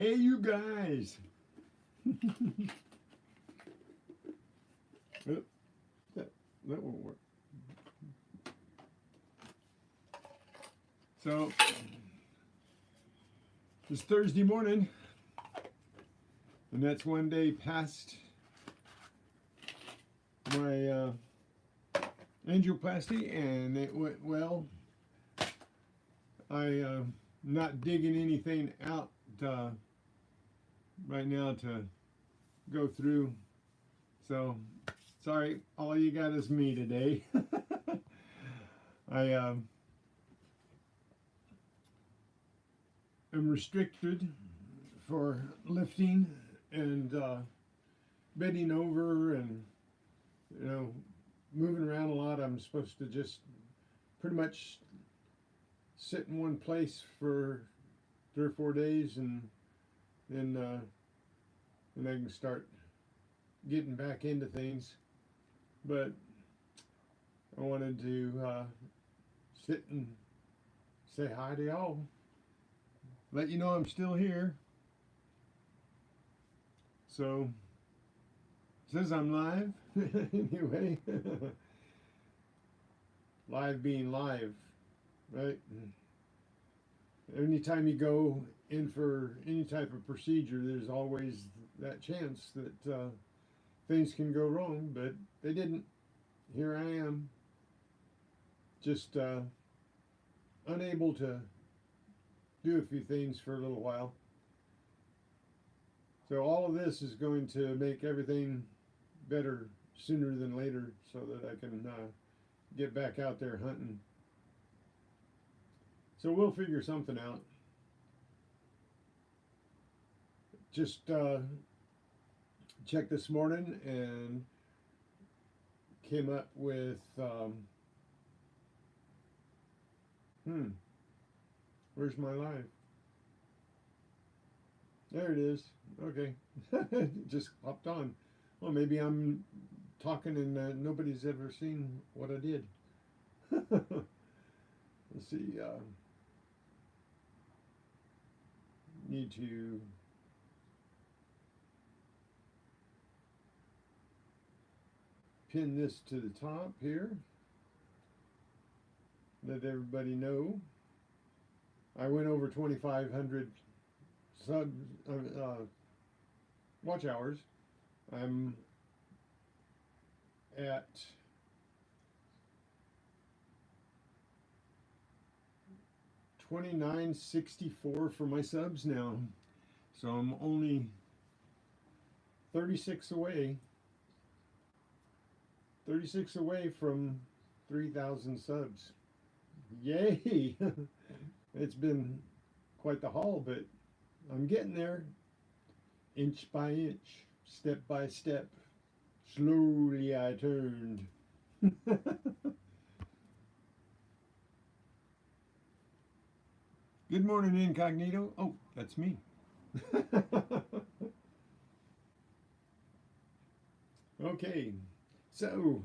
Hey, you guys. Oh, that won't work. So, it's Thursday morning, and that's one day past my angioplasty, and it went well. I'm not digging anything out right now to go through, so sorry, all you got is me today. I am restricted for lifting and bending over and, you know, moving around a lot. I'm supposed to just pretty much sit in one place for 3 or 4 days, and then I can start getting back into things. But I wanted to sit and say hi to y'all, let you know I'm still here. So, says I'm live. Anyway, live being live, right? Anytime you go in for any type of procedure, there's always that chance that things can go wrong, but they didn't. Here I am, just unable to do a few things for a little while. So all of this is going to make everything better sooner than later, so that I can get back out there hunting. So we'll figure something out. Just checked this morning and came up with where's my live? There it is. Okay. Just popped on. Well, maybe I'm talking and nobody's ever seen what I did. Let's see. Need to pin this to the top here. Let everybody know. I went over 2,500 sub watch hours. I'm at $29.64 for my subs now, so I'm only 36 away. 36 away from 3,000 subs. Yay! It's been quite the haul, but I'm getting there, inch by inch, step by step. Slowly I turned. Good morning, Incognito. Oh, that's me. Okay, so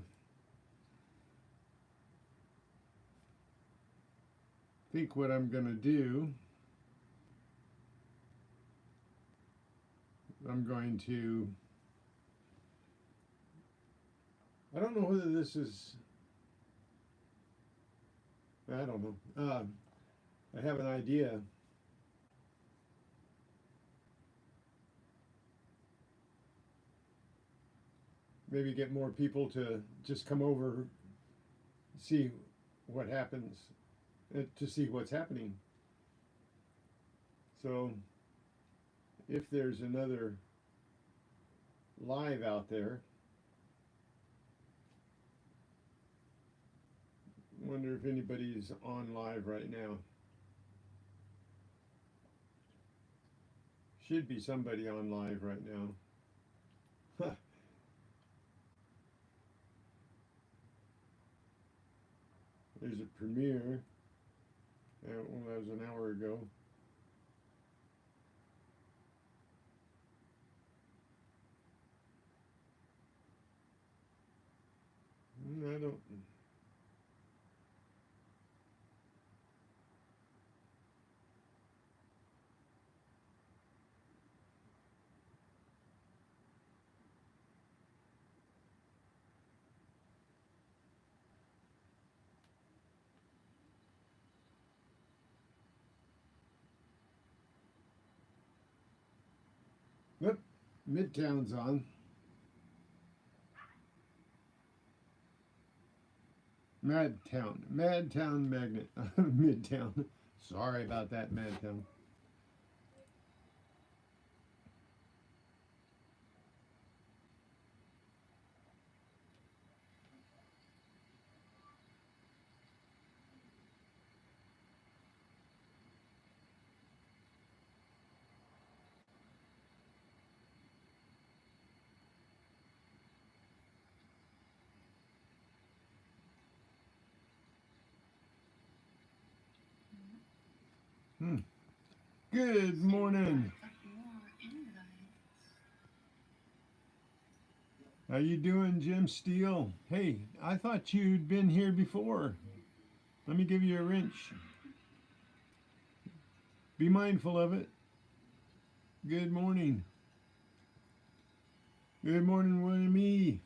I think what I'm gonna do, I'm going to, I don't know whether this is, I don't know. I have an idea. Maybe get more people to just come over, see what happens, to see what's happening. So if there's another live out there, wonder if anybody's on live right now. Should be somebody on live right now. There's a premiere. Well, that was an hour ago. I don't. Yep, Midtown's on. Madtown Magnet, Midtown. Sorry about that, Madtown. Hmm. Good morning. How you doing, Jim Steele? Hey, I thought you'd been here before. Let me give you a wrench. Be mindful of it. Good morning. Good morning, one me.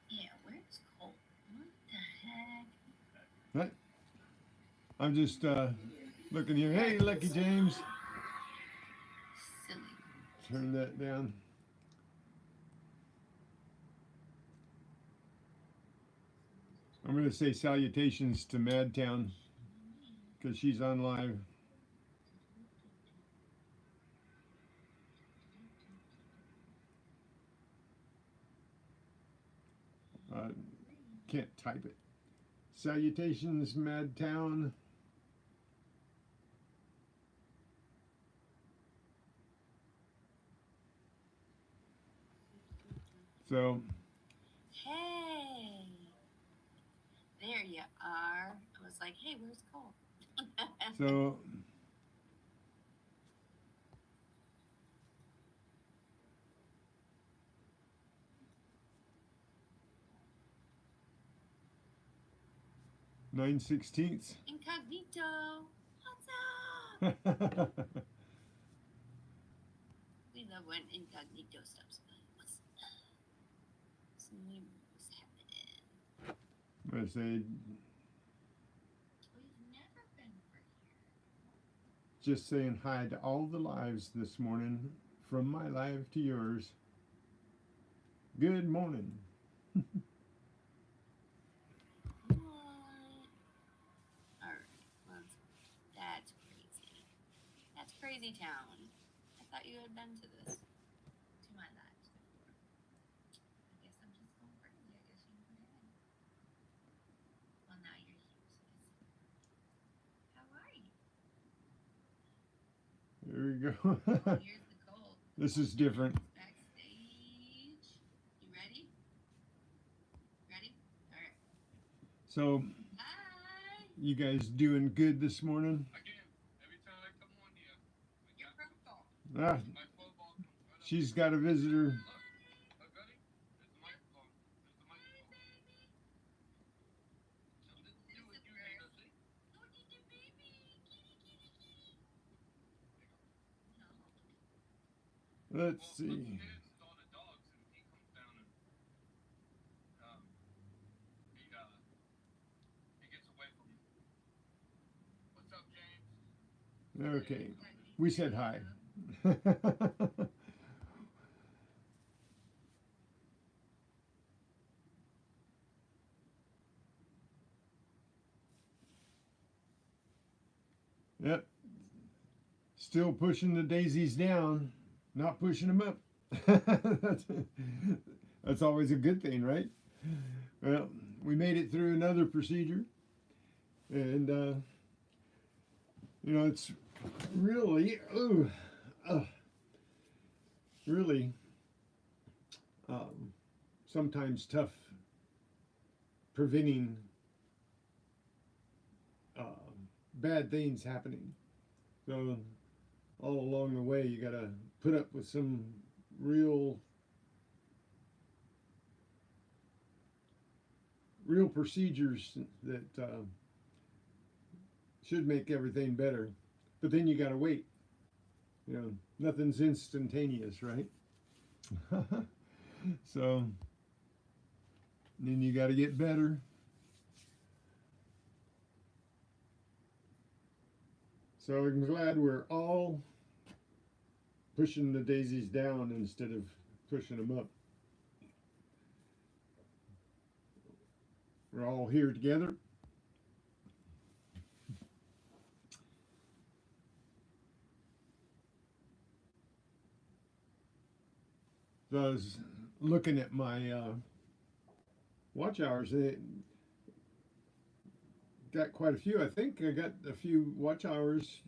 Yeah, where's Colt? What the heck? What? I'm just looking here. Hey, Lucky James. Silly. Turn that down. I'm going to say salutations to Madtown because she's on live. Can't type it. Salutations, Madtown. So. Hey. There you are. I was like, hey, where's Colt? So. (9/16) Incognito. What's up? We love when Incognito stops by. What's happening? I'm going to say. We've never been over here. Just saying hi to all the lives this morning, from my live to yours. Good morning. What? Alright, well, that's crazy. That's crazy town. I thought you had been to this. To my lives before. I guess I'm just going crazy. I guess you never had. Well, now you're here, so how are you? There we go. Oh, here's the gold. This is different. Backstage. You ready? Ready? Alright. So, hi. You guys doing good this morning? Again, every time I come on here, your purple. Ah, she's got a visitor. Look, ready? There's the microphone. There's the microphone. Do what you need to see. Look at the baby. Kitty, kitty, kitty. No. Let's see. All the dogs, and he comes down and he gets away from you. What's up, James? Okay, we said hi. Yep. Still pushing the daisies down, not pushing them up. That's always a good thing, right? Well, we made it through another procedure. And, it's really, really sometimes tough preventing bad things happening. So all along the way, you got to put up with some real procedures that should make everything better. But then you got to wait. Nothing's instantaneous, right? So then you got to get better. So I'm glad we're all pushing the daisies down instead of pushing them up. We're all here together. So I was looking at my watch hours. They got quite a few. I think I got a few watch hours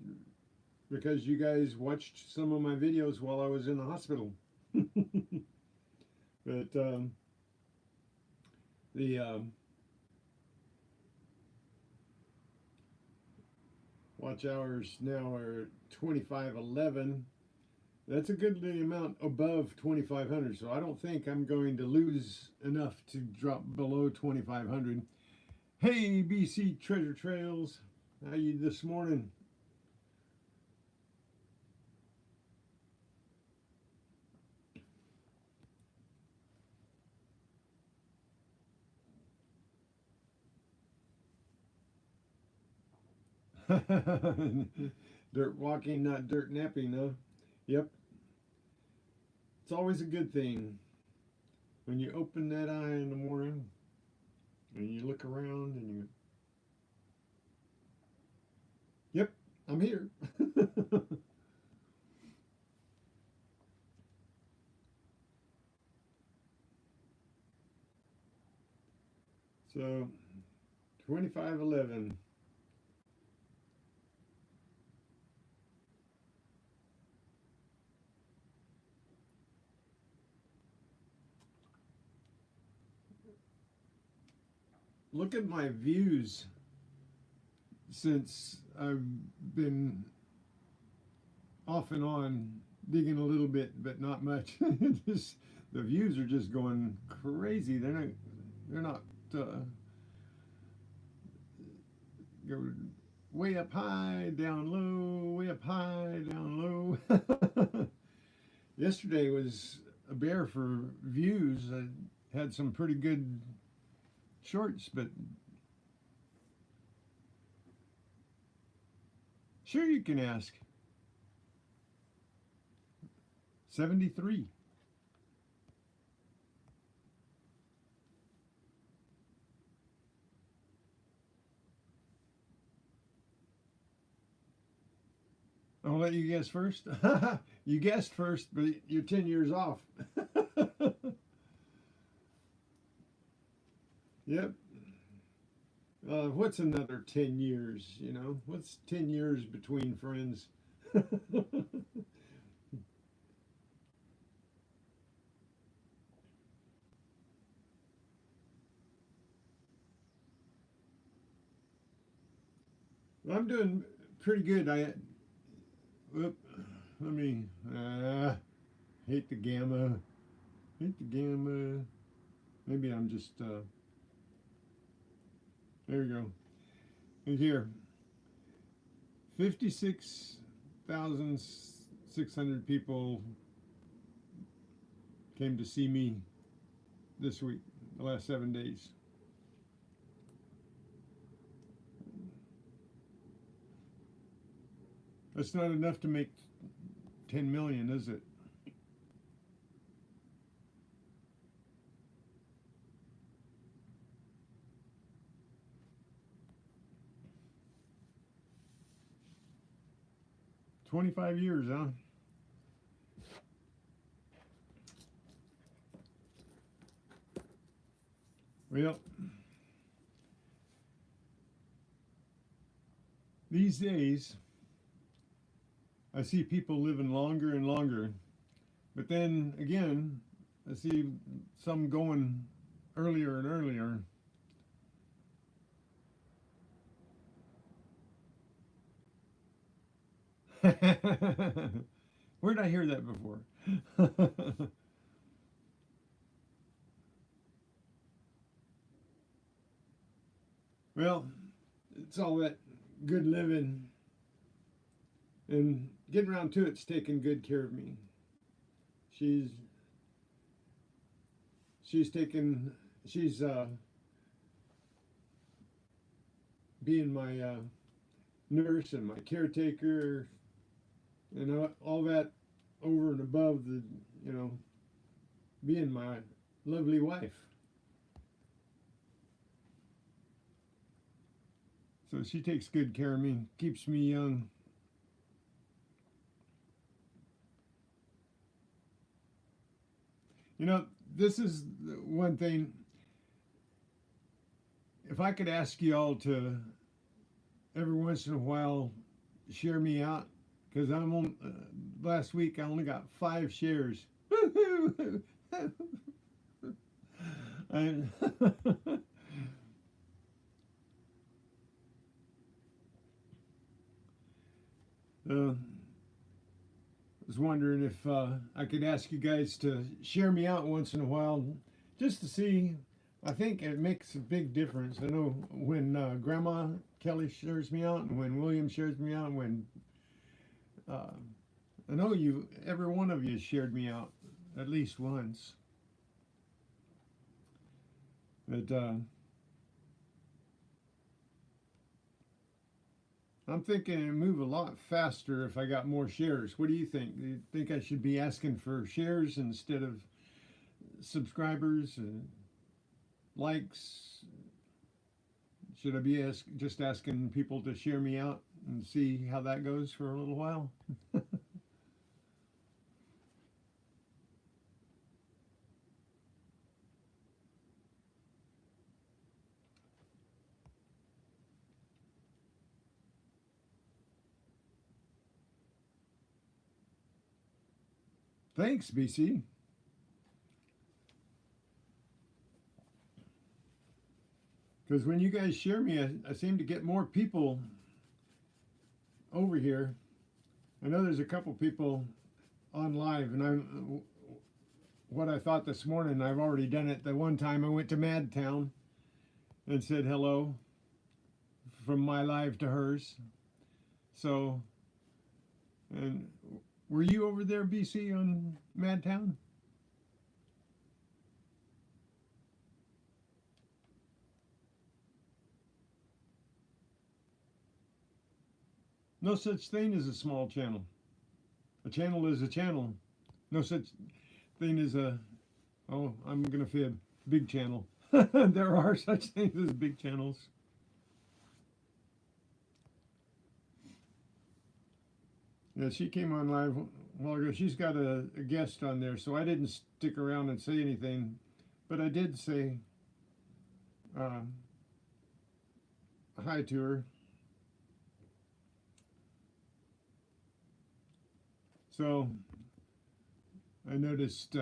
because you guys watched some of my videos while I was in the hospital. But the watch hours now are 2511. That's a goodly amount above 2500, so I don't think I'm going to lose enough to drop below 2500. Hey, BC Treasure Trails, how you this morning? Dirt walking, not dirt napping, huh? Yep. It's always a good thing when you open that eye in the morning and you look around and you, yep, I'm here. So, 2511. Look at my views since I've been off and on digging a little bit, but not much. Just, the views are just going crazy. They're not go way up high, down low, way up high, down low. Yesterday was a bear for views. I had some pretty good shorts, but sure you can ask. 73. I'll let you guess first. You guessed first, but you're 10 years off. Yep. What's another 10 years, you know? What's 10 years between friends? I'm doing pretty good. Whoop, let me, hate the gamma. Hate the gamma. Maybe I'm just, there you go. And here, 56,600 people came to see me this week, the last 7 days. That's not enough to make 10 million, is it? "25 years, huh?" Well, these days, I see people living longer and longer, but then again, I see some going earlier and earlier. Where did I hear that before? Well, it's all that good living, and getting around to it's taking good care of me. She's she's taken she's being my nurse and my caretaker, and all that over and above the, you know, being my lovely wife. So she takes good care of me, keeps me young. You know, this is the one thing. If I could ask you all to every once in a while share me out, because I'm on, last week I only got 5 shares. And was wondering if I could ask you guys to share me out once in a while, just to see. I think it makes a big difference. I know when Grandma Kelly shares me out, and when William shares me out, and when I know you, every one of you shared me out at least once. But I'm thinking it'd move a lot faster if I got more shares. What do you think? Do you think I should be asking for shares instead of subscribers and likes? Should I be just asking people to share me out and see how that goes for a little while? Thanks, BC. Because when you guys share me, I seem to get more people over here. I know there's a couple people on live, and what I thought this morning, I've already done it. The one time I went to Madtown and said hello from my live to hers. So, and were you over there, BC, on Madtown? No such thing as a small channel. A channel is a channel. No such thing as a, oh, I'm going to fib, big channel. There are such things as big channels. Yeah, she came on live a while ago. She's got a guest on there, so I didn't stick around and say anything. But I did say hi to her. So I noticed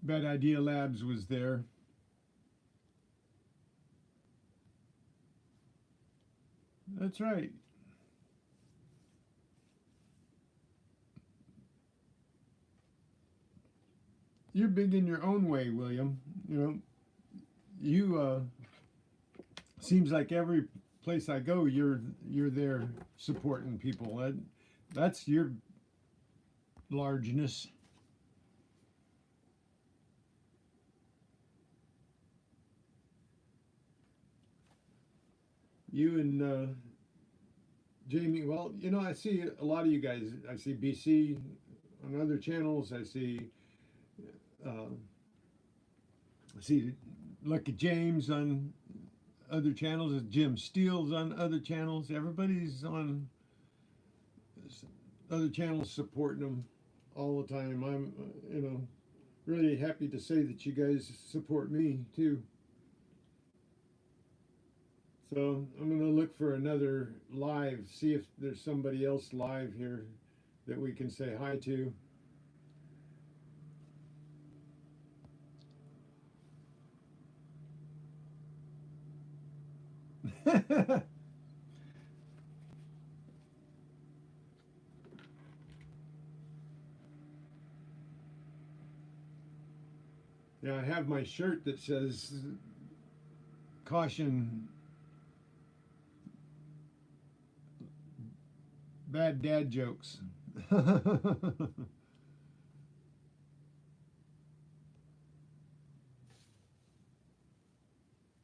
Bad Idea Labs was there. That's right. You're big in your own way, William. You know, you seems like every place I go, you're there supporting people. That's your largeness. You and Jamie. Well, you know, I see a lot of you guys. I see BC on other channels. I see Lucky James on other channels. Jim Steele's on other channels. Everybody's on other channels supporting them all the time. I'm, you know, really happy to say that you guys support me too. So I'm going to look for another live, see if there's somebody else live here that we can say hi to. Yeah, I have my shirt that says caution, bad dad jokes.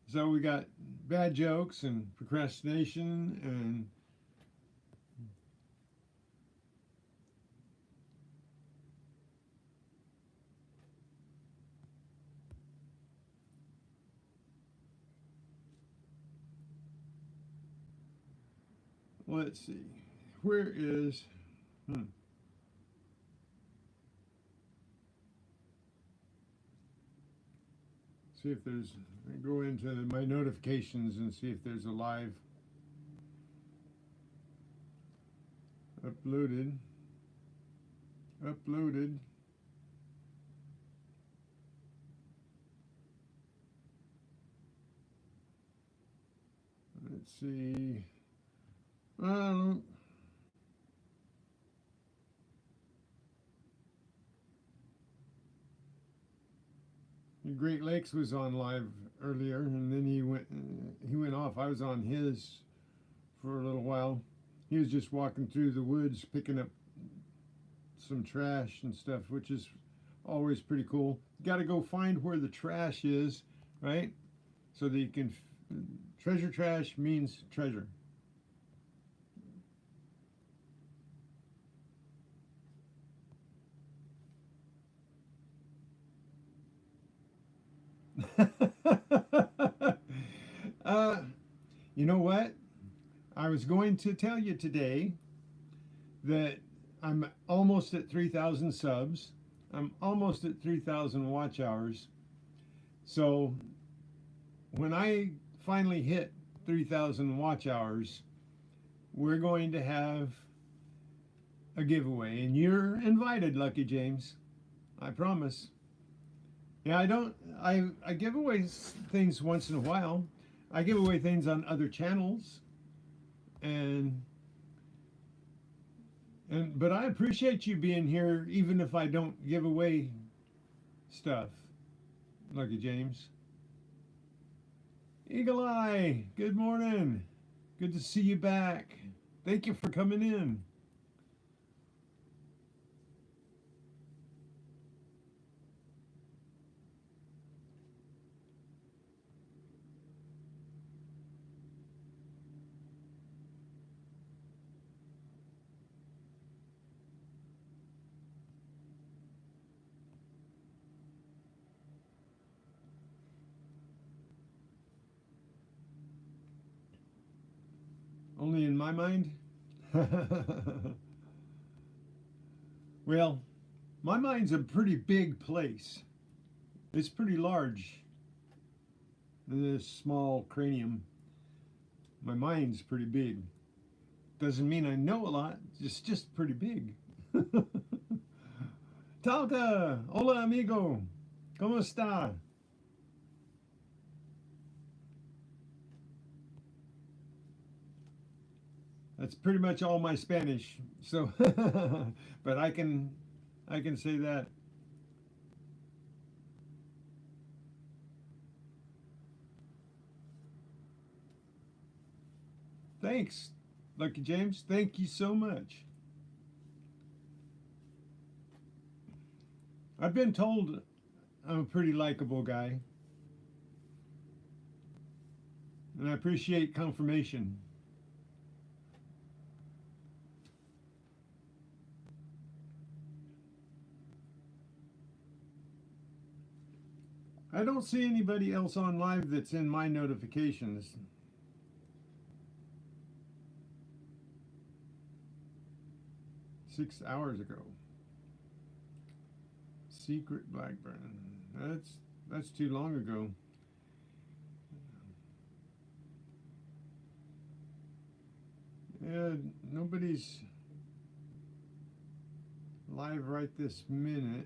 So we got bad jokes and procrastination and let's see. Where is see if there's go into my notifications and see if there's a live uploaded. Let's see. Um, Great Lakes was on live earlier, and then he went off. I was on his for a little while. He was just walking through the woods, picking up some trash and stuff, which is always pretty cool. You got to go find where the trash is, right? So that you can treasure trash means treasure. uh, you know what? I was going to tell you today that I'm almost at 3,000 subs. I'm almost at 3,000 watch hours. So when I finally hit 3,000 watch hours, we're going to have a giveaway. And you're invited, Lucky James. I promise. Yeah, I give away things once in a while. I give away things on other channels. But I appreciate you being here even if I don't give away stuff. Lucky James. Eagle Eye, good morning. Good to see you back. Thank you for coming in. Only in my mind? Well, my mind's a pretty big place. It's pretty large. This small cranium. My mind's pretty big. Doesn't mean I know a lot. It's just pretty big. Talca, hola amigo. ¿Cómo está? That's pretty much all my Spanish. So, but I can say that. Thanks, Lucky James. Thank you so much. I've been told I'm a pretty likable guy, and I appreciate confirmation. I don't see anybody else on live that's in my notifications. Six hours ago. Secret Blackburn. That's too long ago. Yeah, nobody's live right this minute.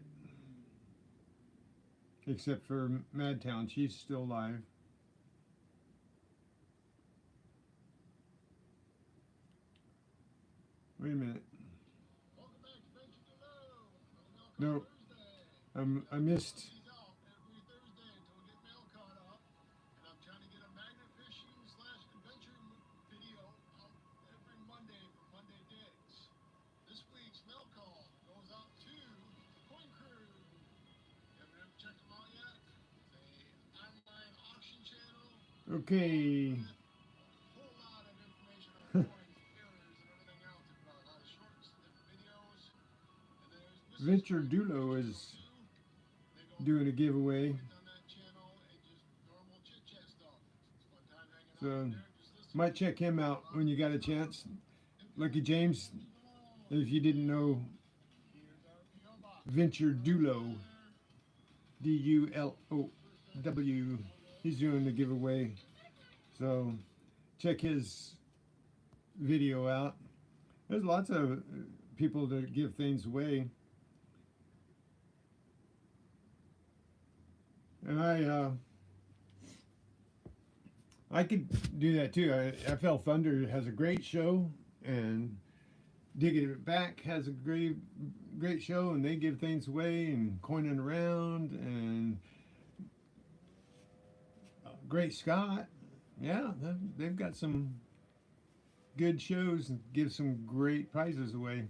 Except for Madtown, she's still live. Wait a minute. No, I missed. Okay. Whole lot of information on coins, errors, and everything else about how to shorts, different videos. And there's Venture Dulo is doing a giveaway. on that channel and just normal chit chat stuff. It's a fun time hanging out So in there. Just listen. might check him out when you got a chance. Lucky James, if you didn't know, Here's our PO box. Venture Dulo, Dulow, he's doing the giveaway. So check his video out. There's lots of people that give things away. And I could do that too. FL Thunder has a great show, and Digging It Back has a great show, and they give things away and coining around, and Great Scott, yeah, they've got some good shows and give some great prizes away.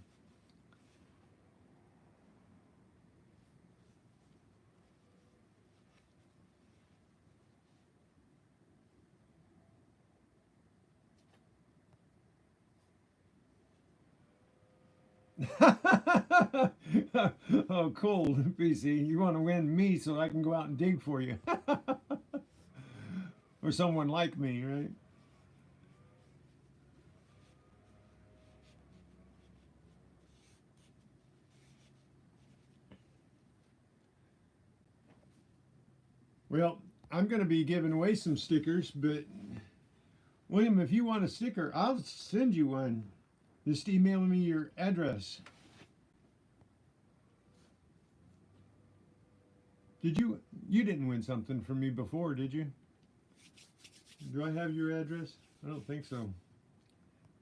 Oh, cool, PC. You want to win me so I can go out and dig for you. Or someone like me, right? Well, I'm going to be giving away some stickers, but William, if you want a sticker, I'll send you one. Just email me your address. You didn't win something from me before, did you? Do I have your address? I don't think so.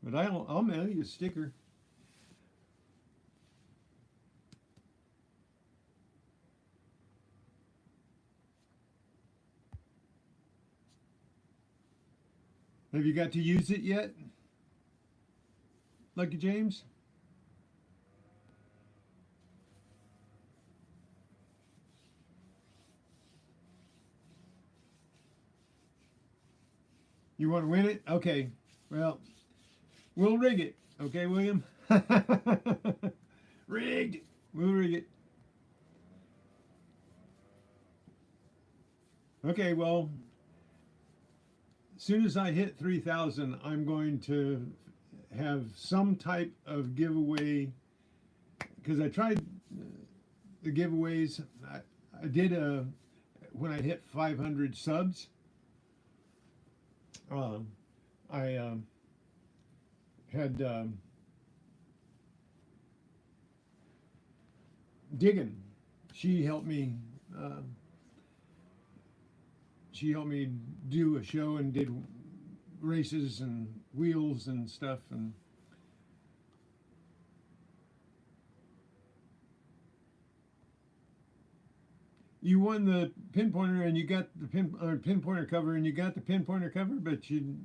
But I'll mail you a sticker. Have you got to use it yet? Lucky James? You want to win it? Okay. Well, we'll rig it. Okay, William? Rigged. We'll rig it. Okay, well, as soon as I hit 3,000, I'm going to have some type of giveaway, because I tried the giveaways. I did when I hit 500 subs. I had Diggin. She helped me. She helped me do a show and did races and wheels and stuff, and you won the pinpointer and you got the pinpointer cover, and you got the pinpointer cover, but you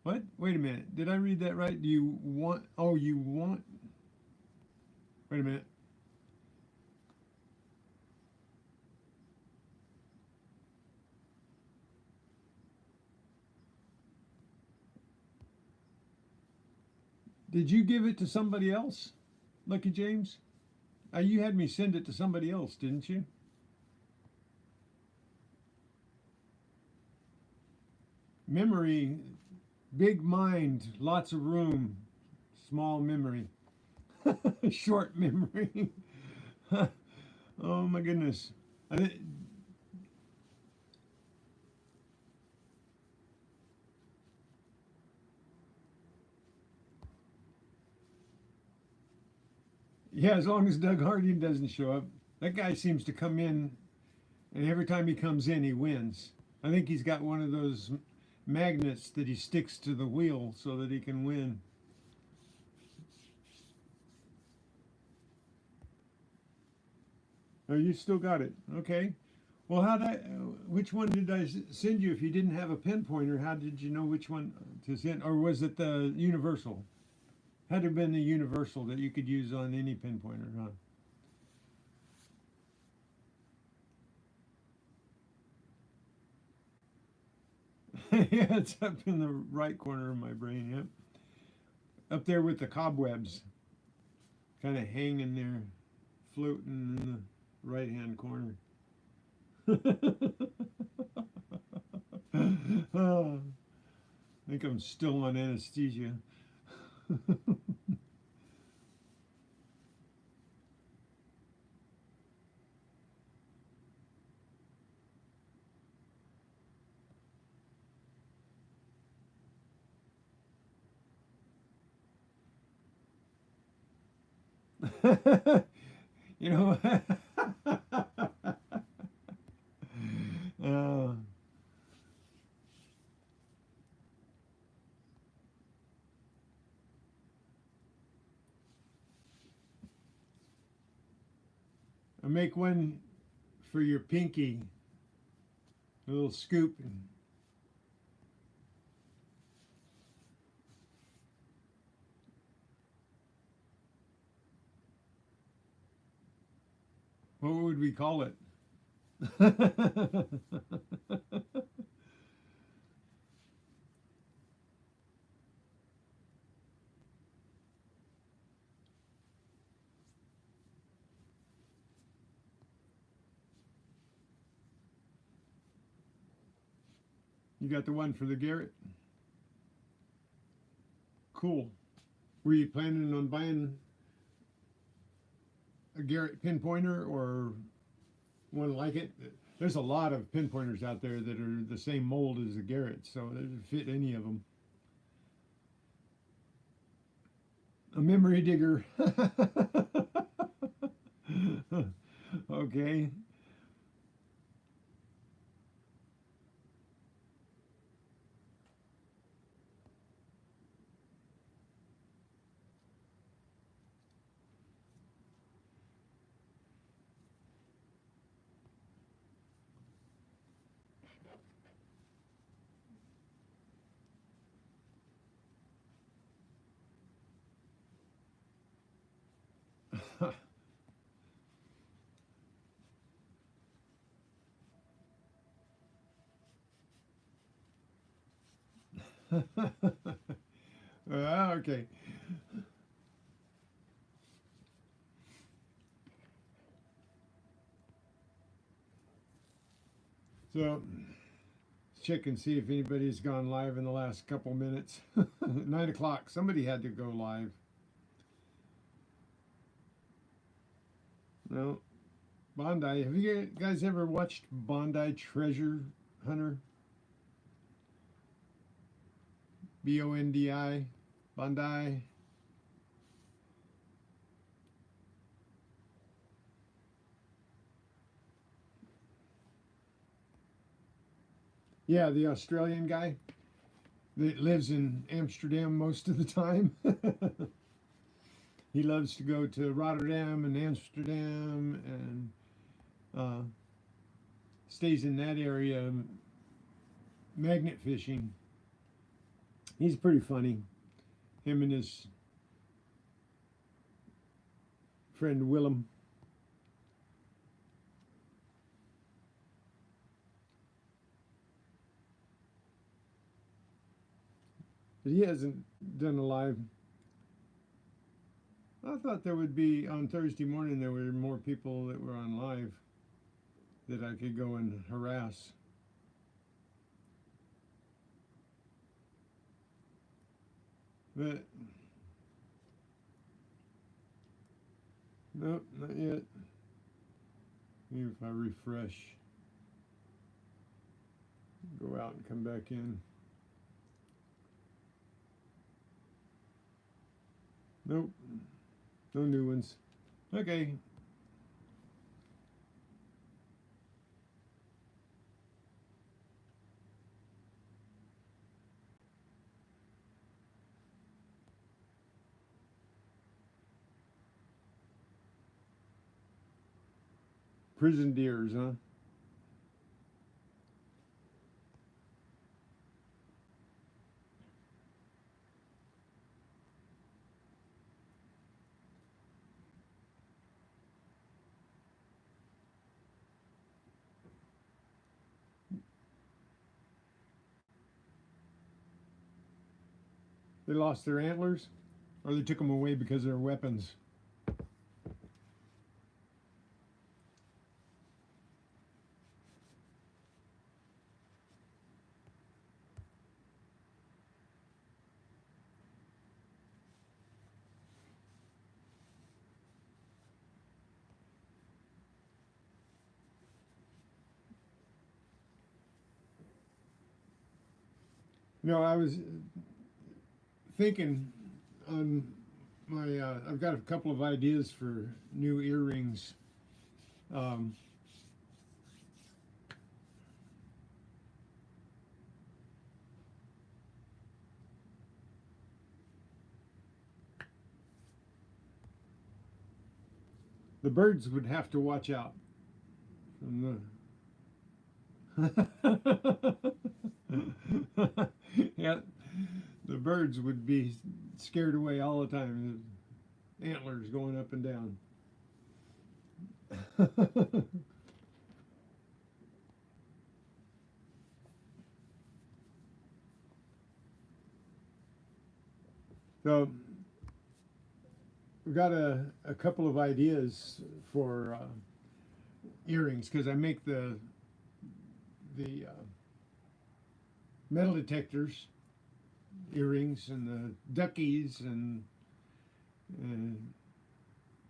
what? Wait a minute. Did I read that right? Do you want? Oh, you want? Wait a minute. Did you give it to somebody else, Lucky James? You had me send it to somebody else, didn't you? Memory, big mind, lots of room, small memory, short memory. Oh my goodness. Yeah, as long as Doug Harding doesn't show up. That guy seems to come in, and every time he comes in, he wins. I think he's got one of those magnets that he sticks to the wheel so that he can win. Oh, you still got it. Okay. Well, which one did I send you? If you didn't have a pinpointer, how did you know which one to send? Or was it the universal? Had to have been the universal that you could use on any pinpointer, huh? Yeah, it's up in the right corner of my brain. Yep, up there with the cobwebs, kind of hanging there, floating in the right-hand corner. Oh, I think I'm still on anesthesia. You know, uh, I make one for your pinky, a little scoop. What would we call it? You got the one for the Garrett? Cool. Were you planning on buying a Garrett pinpointer or one like it? There's a lot of pinpointers out there that are the same mold as the Garrett, so it would fit any of them. A memory digger. Okay. Okay. So check and see if anybody's gone live in the last couple minutes. 9 o'clock. Somebody had to go live. No. Bondi. Have you guys ever watched Bondi Treasure Hunter? Bondi. Bondi. Yeah, the Australian guy that lives in Amsterdam most of the time. He loves to go to Rotterdam and Amsterdam and stays in that area magnet fishing. He's pretty funny. Him and his friend Willem. But he hasn't done a live. I thought there would be on Thursday morning. There were more people that were on live that I could go and harass. But nope, not yet. Maybe if I refresh, go out and come back in. Nope, no new ones. Okay. Prison deers, huh? They lost their antlers, or they took them away because they're weapons. You know, I was thinking on my, I've got a couple of ideas for new earrings. Um, the birds would have to watch out from the. Yeah, the birds would be scared away all the time. The antlers going up and down. So we've got a couple of ideas for earrings, because I make the metal detectors earrings and the duckies and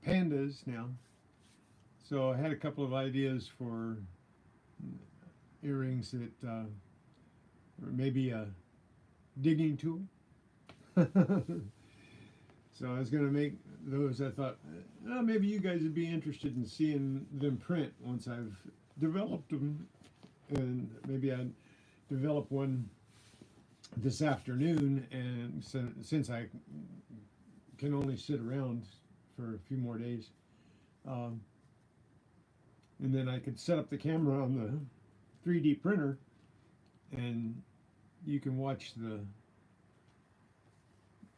pandas now. So I had a couple of ideas for earrings that or maybe a digging tool. So I was going to make those. I thought, oh, maybe you guys would be interested in seeing them print once I've developed them, and maybe I'd develop one this afternoon. And since I can only sit around for a few more days, and then I could set up the camera on the 3D printer, and you can watch the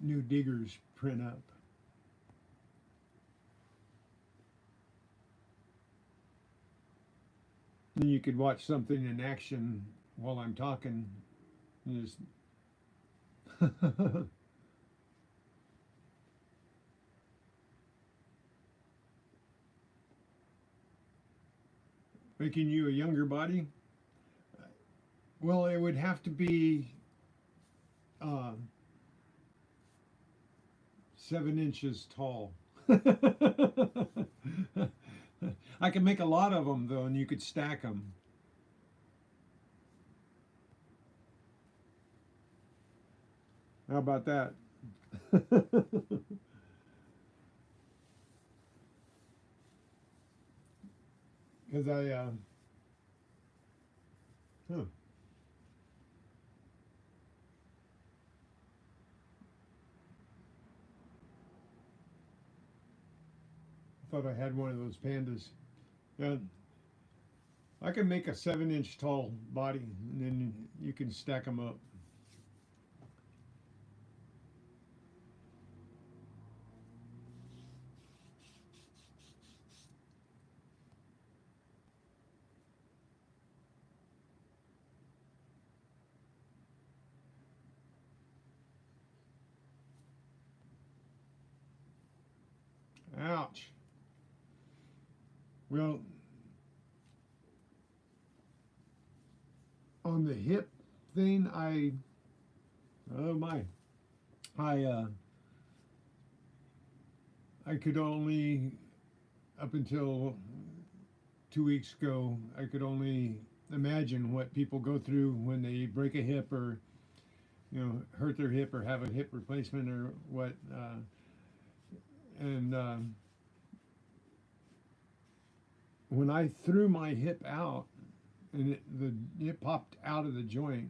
new diggers print up. Then you could watch something in action while I'm talking. Just making you a younger body. Well, it would have to be 7 inches tall. I can make a lot of them though, and you could stack them. How about that? Because huh. I thought I had one of those pandas. Yeah, I can make a 7-inch tall body, and then you can stack them up. Ouch. Well, on the hip thing, oh my, I I could only, up until 2 weeks ago, I could only imagine what people go through when they break a hip, or hurt their hip, or have a hip replacement, or what. And when I threw my hip out and it popped out of the joint,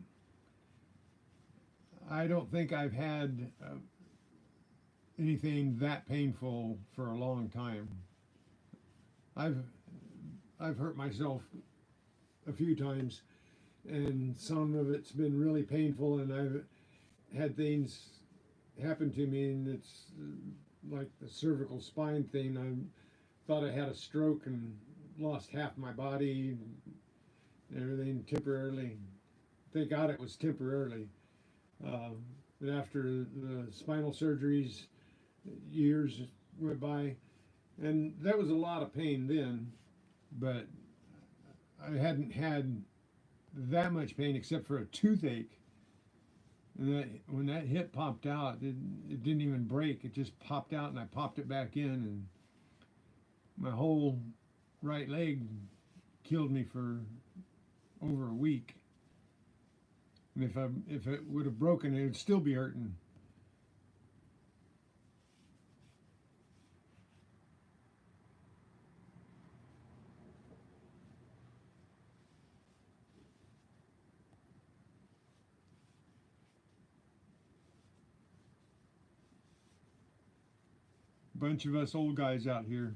I don't think I've had anything that painful for a long time. I've hurt myself a few times, and some of it's been really painful, and I've had things happen to me, and it's like the cervical spine thing. I thought I had a stroke and lost half my body and everything temporarily. Thank God it was temporarily. But after the spinal surgeries, years went by, and that was a lot of pain then, but I hadn't had that much pain except for a toothache. And that when that hip popped out, it didn't even break. It just popped out, and I popped it back in, and my whole right leg killed me for over a week. And if it would have broken, it would still be hurting. Bunch of us old guys out here.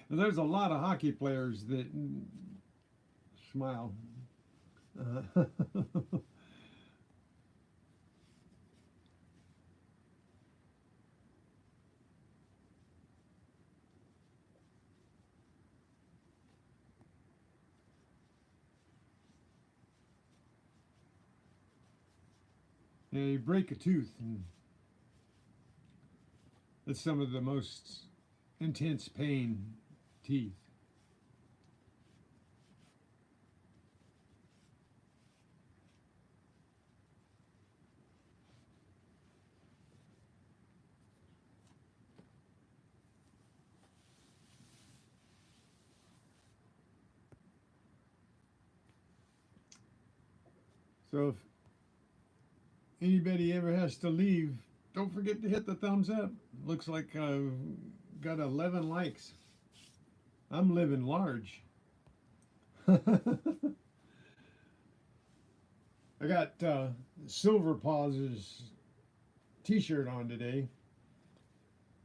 There's a lot of hockey players that smile. Yeah, you break a tooth, and that's some of the most intense pain. Teeth. So if anybody ever has to leave, don't forget to hit the thumbs up. Looks like I've got 11 likes. I'm living large. I got Silver Paw's t-shirt on today.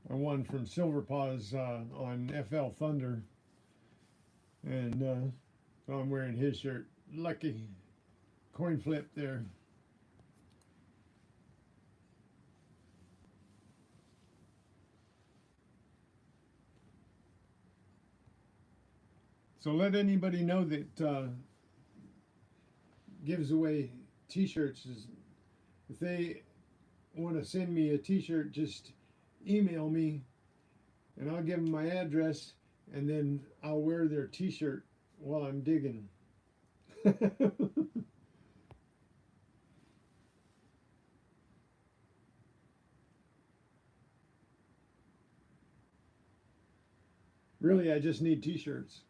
I won from Silver Paws on FL Thunder. And so I'm wearing his shirt. Lucky coin flip there. So let anybody know that gives away t-shirts. If they want to send me a t-shirt, just email me and I'll give them my address, and then I'll wear their t-shirt while I'm digging. Really, I just need t-shirts.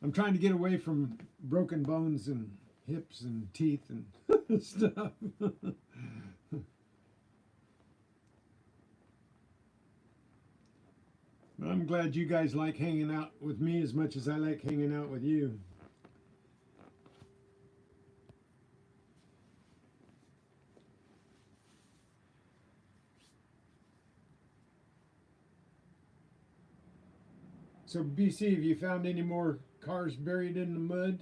I'm trying to get away from broken bones and hips and teeth and stuff. I'm glad you guys like hanging out with me as much as I like hanging out with you. So BC, have you found any more cars buried in the mud?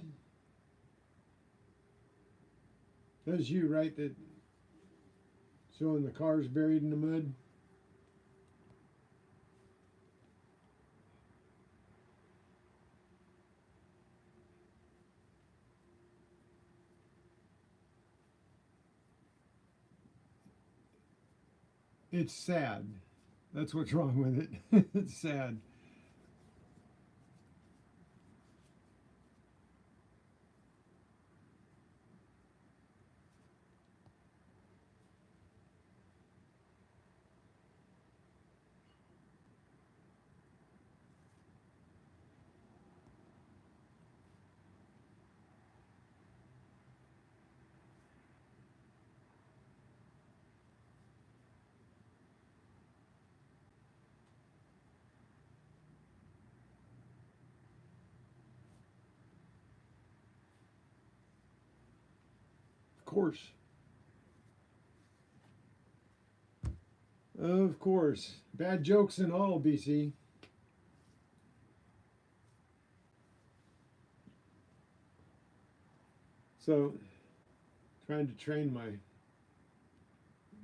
That was you, right? That showing the cars buried in the mud? It's sad. That's what's wrong with it. It's sad. course. Of course. Bad jokes and all, BC. So, trying to train my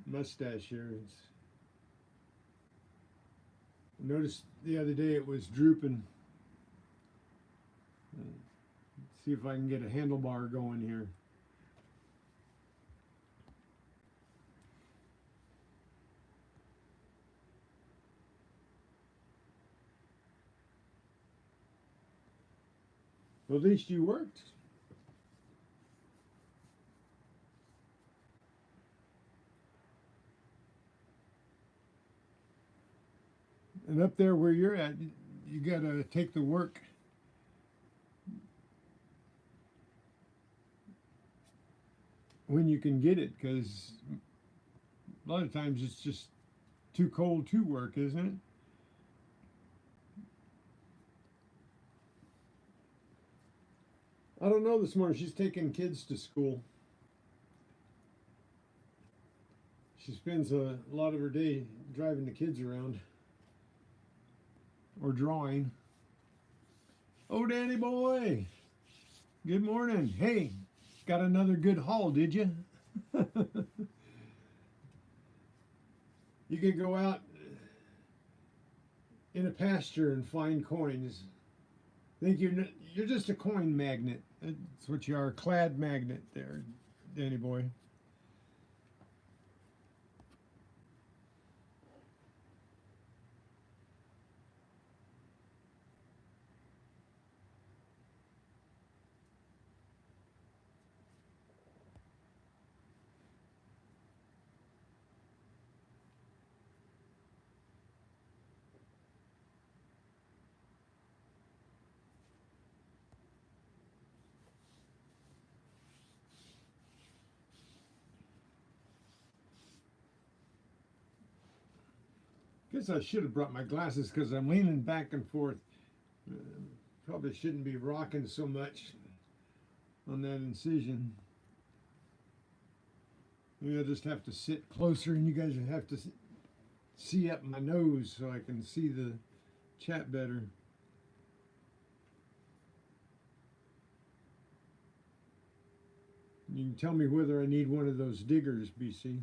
mustache here. I noticed the other day it was drooping. See if I can get a handlebar going here. Well, at least you worked. And up there where you're at, you gotta take the work when you can get it, because a lot of times it's just too cold to work, isn't it? I don't know this morning. She's taking kids to school. She spends a lot of her day driving the kids around or drawing. Oh, Danny boy. Good morning. Hey, got another good haul, did you? You could go out in a pasture and find coins. Think you're just a coin magnet. That's what you are, a clad magnet there, Danny boy. Guess I should have brought my glasses because I'm leaning back and forth. Probably shouldn't be rocking so much on that incision. Maybe I'll just have to sit closer and you guys have to see up my nose so I can see the chat better. You can tell me whether I need one of those diggers, BC.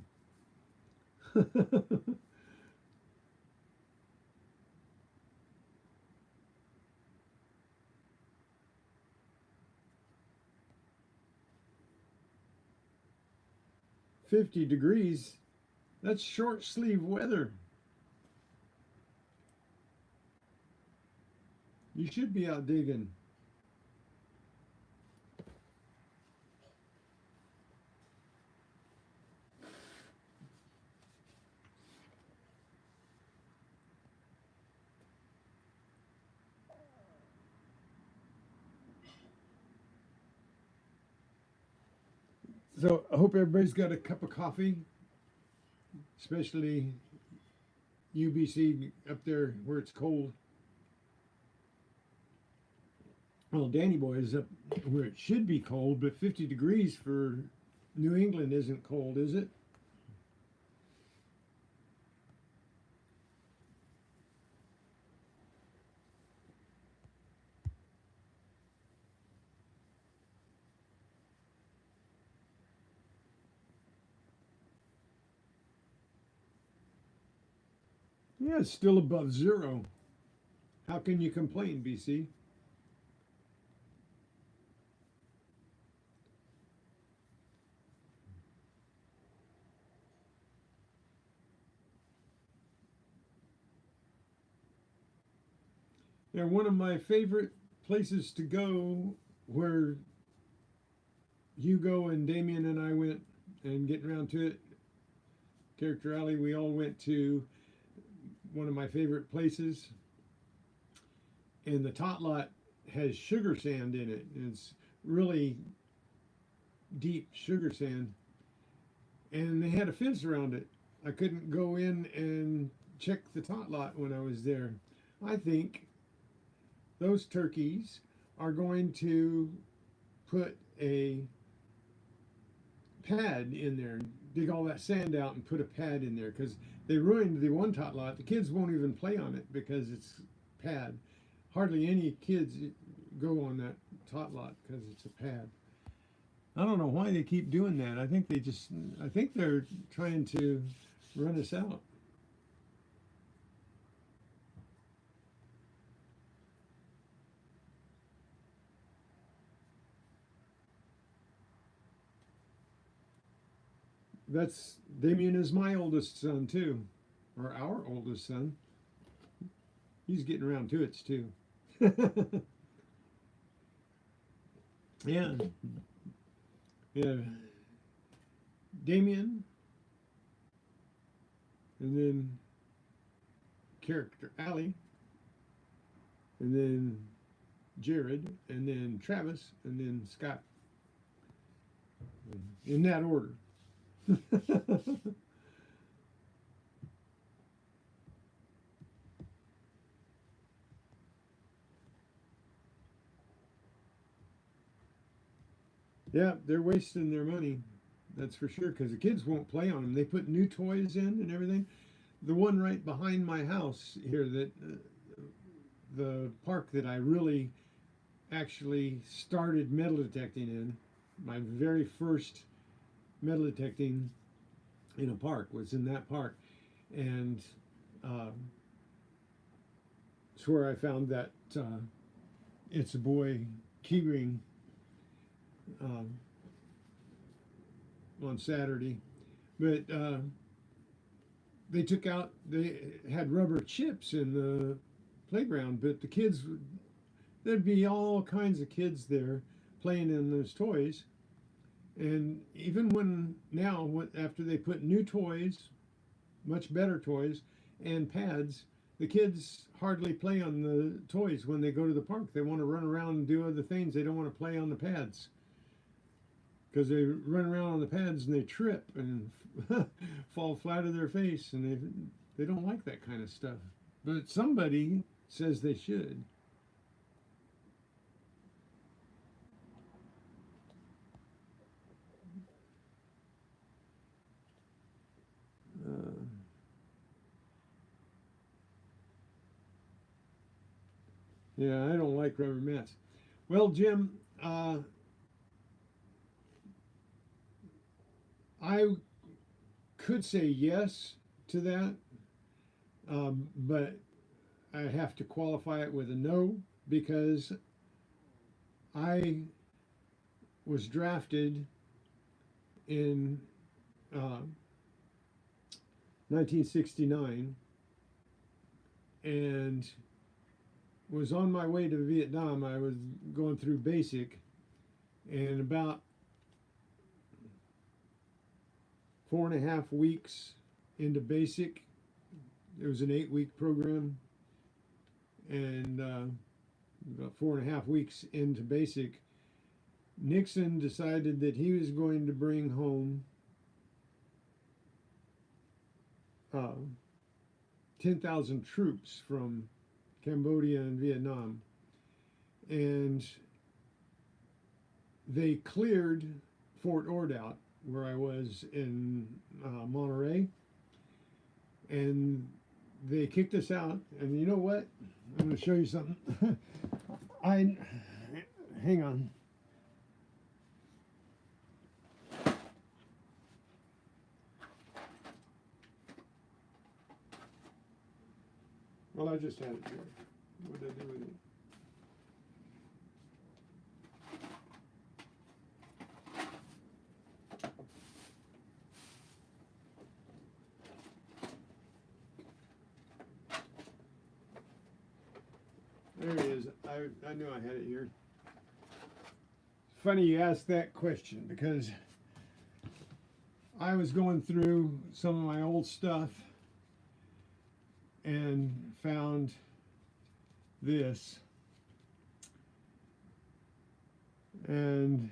50 degrees, that's short sleeve weather. You should be out digging. So I hope everybody's got a cup of coffee, especially UBC up there where it's cold. Well, Danny boy is up where it should be cold, but 50 degrees for New England isn't cold, is it? Yeah, it's still above zero. How can you complain, BC? Yeah, one of my favorite places to go where Hugo and Damien and I went, and getting around to it, Character Alley, we all went to one of my favorite places. And the tot lot has sugar sand in it. It's really deep sugar sand. And they had a fence around it. I couldn't go in and check the tot lot when I was there. I think those turkeys are going to put a pad in there, and dig all that sand out and put a pad in there, because they ruined the one tot lot. The kids won't even play on it because it's pad. Hardly any kids go on that tot lot because it's a pad. I don't know why they keep doing that. I think they're trying to run us out. Damien is my oldest son too, or our oldest son. He's getting around to it too. Yeah. Yeah. Damien, and then character Allie, and then Jared, and then Travis, and then Scott. In that order. Yeah, they're wasting their money. That's for sure, because the kids won't play on them. They put new toys in and everything. The one right behind my house here, that the park that I really actually started metal detecting in, my very first metal detecting in a park was in that park. And it's where I found that It's a Boy keyring on Saturday. But they had rubber chips in the playground, but the kids, there'd be all kinds of kids there playing in those toys. And even after they put new toys, much better toys, and pads, the kids hardly play on the toys when they go to the park. They want to run around and do other things. They don't want to play on the pads, because they run around on the pads and they trip and fall flat on their face, and they don't like that kind of stuff. But somebody says they should. Yeah, I don't like rubber mats. Well, Jim, I could say yes to that, but I have to qualify it with a no, because I was drafted in 1969 and was on my way to Vietnam. I was going through basic, and about 4.5 weeks into basic, it was an 8-week program, and about 4.5 weeks into basic, Nixon decided that he was going to bring home 10,000 troops from Cambodia and Vietnam, and they cleared Fort Ord out, where I was in Monterey, and they kicked us out. And you know what? I'm going to show you something. Hang on. Well, I just had it here. What did I do with it? There it is. I knew I had it here. Funny you asked that question, because I was going through some of my old stuff and found this. And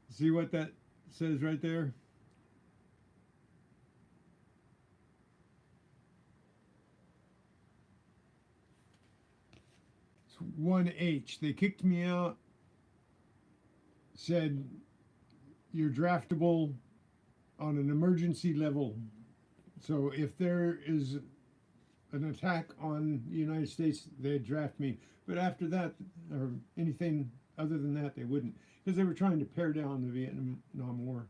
see what that says right there? It's 1H. They kicked me out, said you're draftable on an emergency level. So if there is an attack on the United States, they'd draft me. But after that, or anything other than that, they wouldn't, because they were trying to pare down the Vietnam War.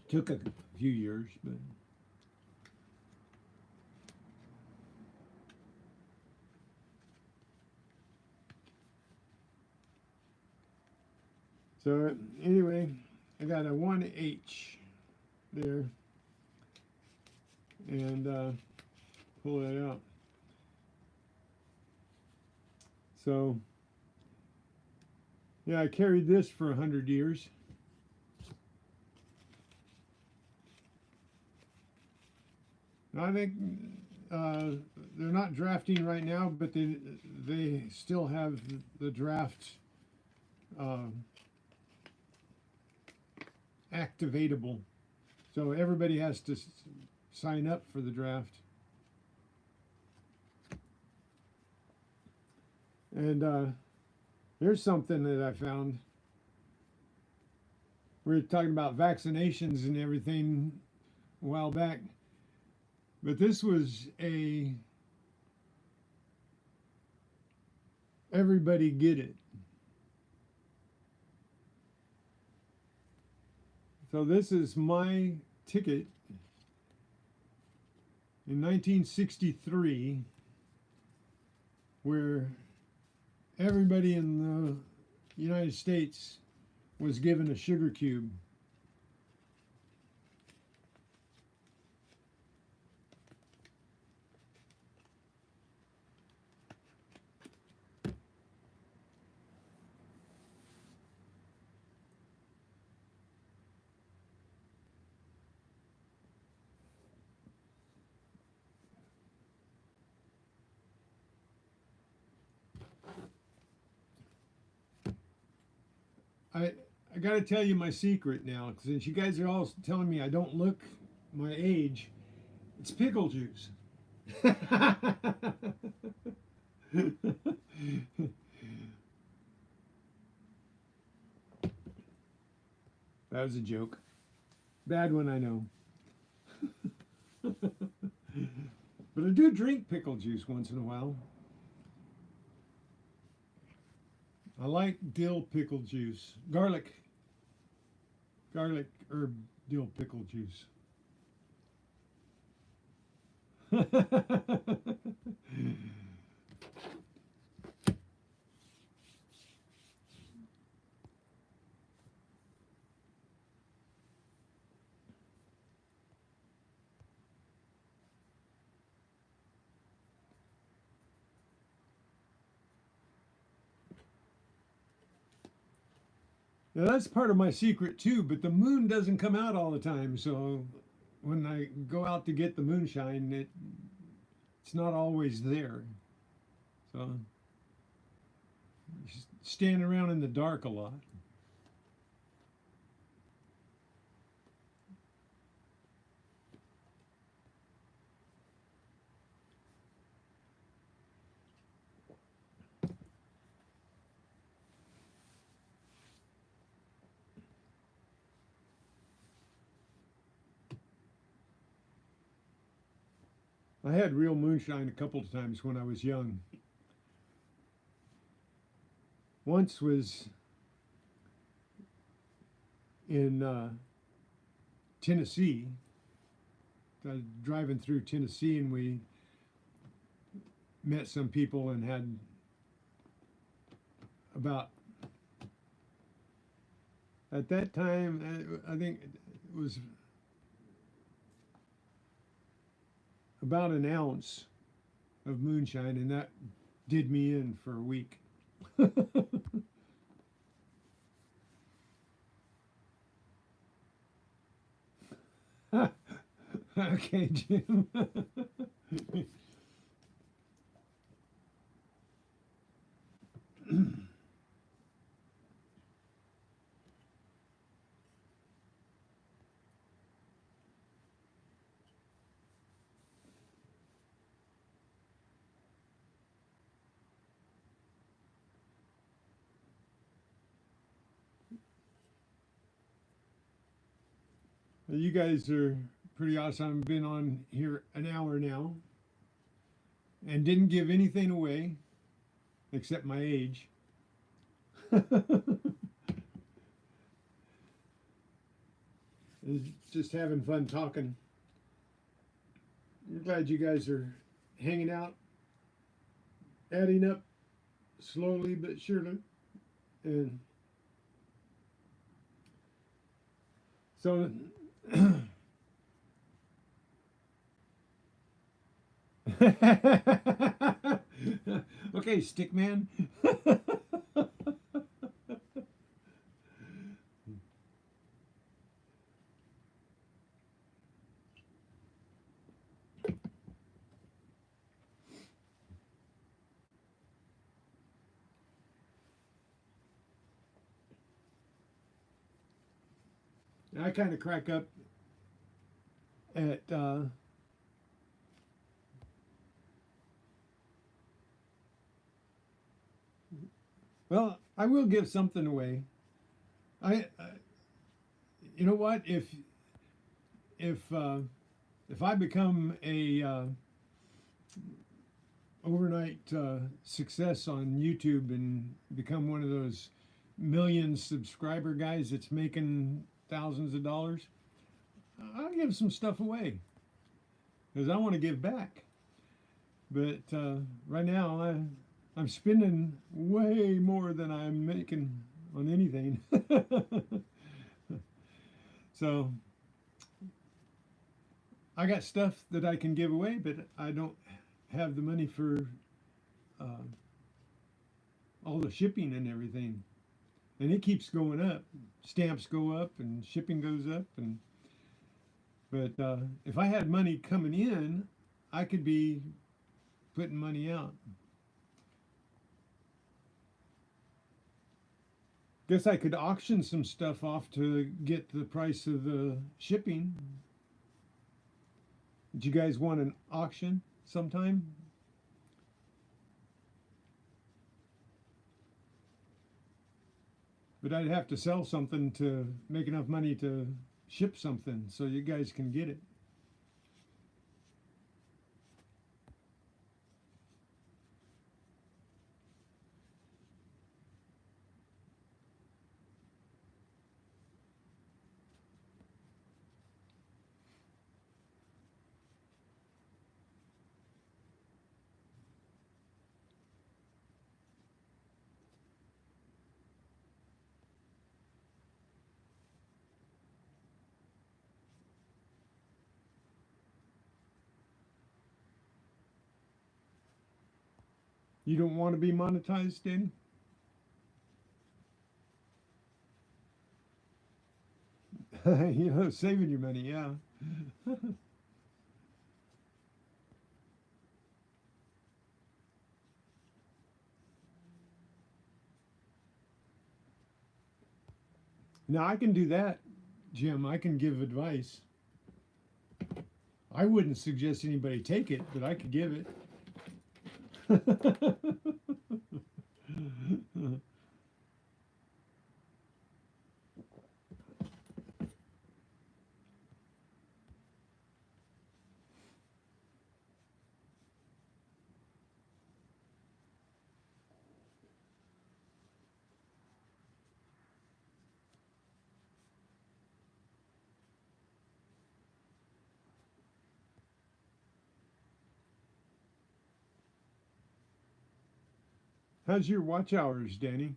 Took a few years, but. So anyway, I got a 1H there, and pull it out. So yeah, I carried this for 100 years. I think they're not drafting right now, but they still have the draft activatable, so everybody has to sign up for the draft. And here's something that I found. We were talking about vaccinations and everything a while back, but this was a everybody get it. So this is my ticket in 1963, where everybody in the United States was given a sugar cube. I got to tell you my secret now, since you guys are all telling me I don't look my age. It's pickle juice. That was a joke. Bad one, I know. But I do drink pickle juice once in a while. I like dill pickle juice. Garlic herb dill pickle juice. Now that's part of my secret too, but the moon doesn't come out all the time, so when I go out to get the moonshine, it's not always there. So stand around in the dark a lot. I had real moonshine a couple of times when I was young. Once was in Tennessee. I was driving through Tennessee, and we met some people and had about, at that time, I think it was about an ounce of moonshine, and that did me in for a week. Okay, Jim. You guys are pretty awesome. I've been on here an hour now and didn't give anything away except my age. Just having fun talking. I'm glad you guys are hanging out, adding up slowly but surely. And so okay, Stickman. I kind of crack up at well, I will give something away. I you know what? If I become a overnight success on YouTube and become one of those million subscriber guys that's making thousands of dollars, I'll give some stuff away because I want to give back. But right now, I'm spending way more than I'm making on anything. So I got stuff that I can give away, but I don't have the money for all the shipping and everything. And it keeps going up. Stamps go up and shipping goes up. But if I had money coming in, I could be putting money out. Guess I could auction some stuff off to get the price of the shipping. Do you guys want an auction sometime? But I'd have to sell something to make enough money to ship something so you guys can get it. You don't want to be monetized, Danny? You know, saving your money, yeah. Now I can do that, Jim. I can give advice. I wouldn't suggest anybody take it, but I could give it. How's your watch hours, Danny?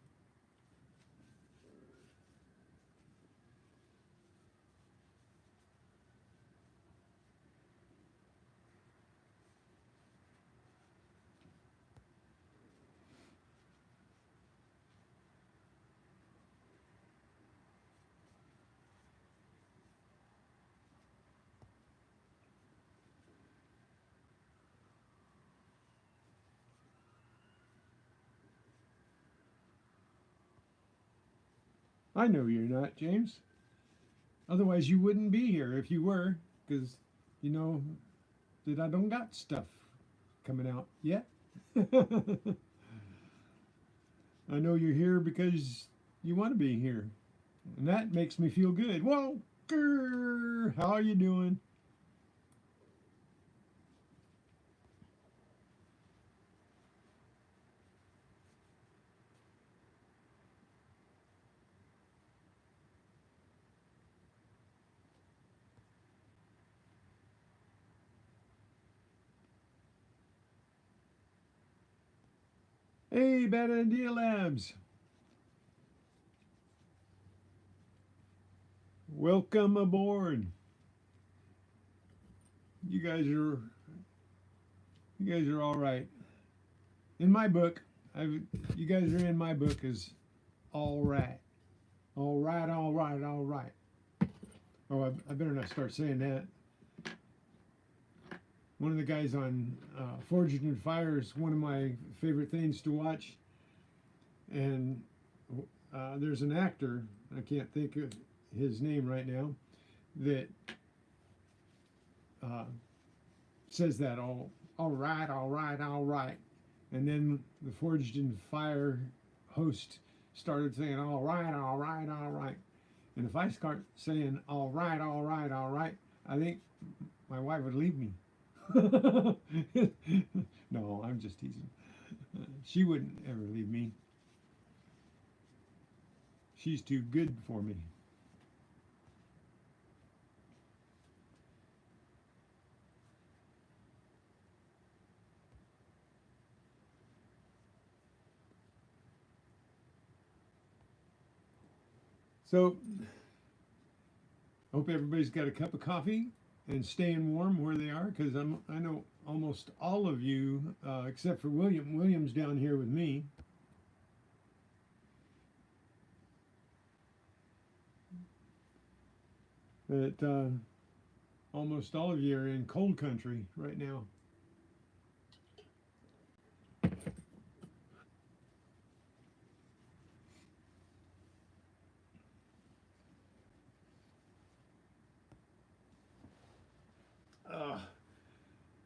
I know you're not, James. Otherwise, you wouldn't be here if you were, because you know that I don't got stuff coming out yet. I know you're here because you want to be here, and that makes me feel good. Whoa, Walker, how are you doing? Hey, Bad Idea Labs. Welcome aboard. You guys are all right. In my book, you guys are in my book as all right. All right, all right, all right. Oh, I better not start saying that. One of the guys on Forged in Fire is one of my favorite things to watch. And there's an actor, I can't think of his name right now, that says that all right, all right, all right. And then the Forged in Fire host started saying all right, all right, all right. And if I start saying all right, all right, all right, I think my wife would leave me. No, I'm just teasing. She wouldn't ever leave me. She's too good for me. So, hope everybody's got a cup of coffee and staying warm where they are, because I know almost all of you, except for William. William's down here with me. That almost all of you are in cold country right now. Uh,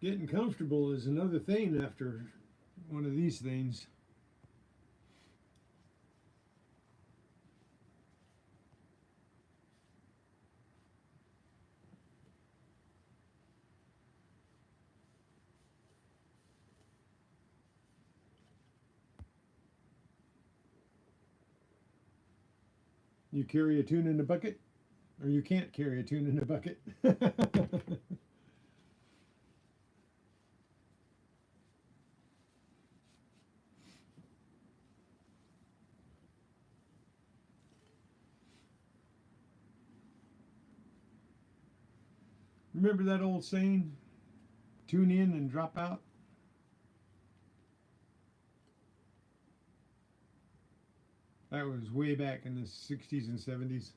Getting comfortable is another thing after one of these things. You carry a tune in a bucket, or you can't carry a tune in a bucket. Remember that old saying, tune in and drop out? That was way back in the 60s and 70s.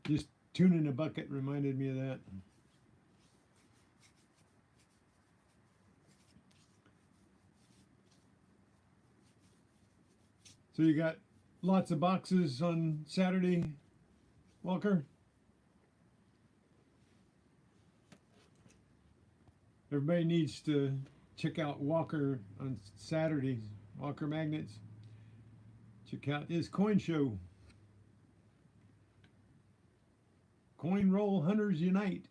Just tune in a bucket reminded me of that. So you got lots of boxes on Saturday, Walker? Everybody needs to check out Walker on Saturdays, Walker Magnets. Check out his coin show. Coin Roll Hunters Unite.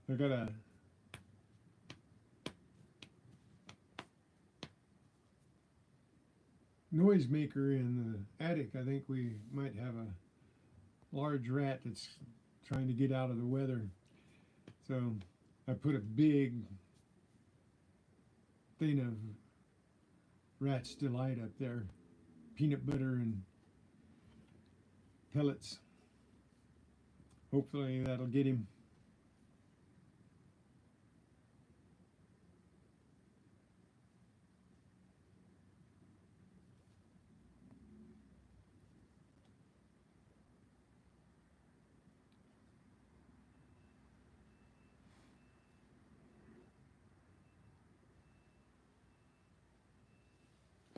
I got a noisemaker in the attic. I think we might have a large rat that's trying to get out of the weather. So I put a big thing of Rat's Delight up there, peanut butter and pellets. Hopefully that'll get him.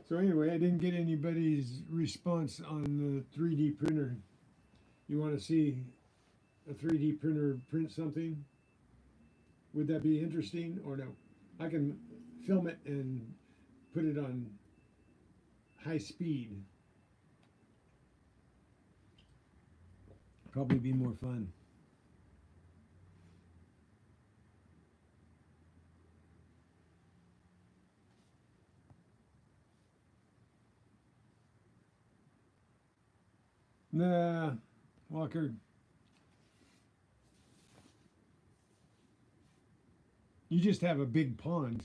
So anyway, I didn't get anybody's response on the 3D printer. You want to see a 3D printer print something? Would that be interesting or no? I can film it and put it on high speed. Probably be more fun. Nah, Walker. You just have a big pond.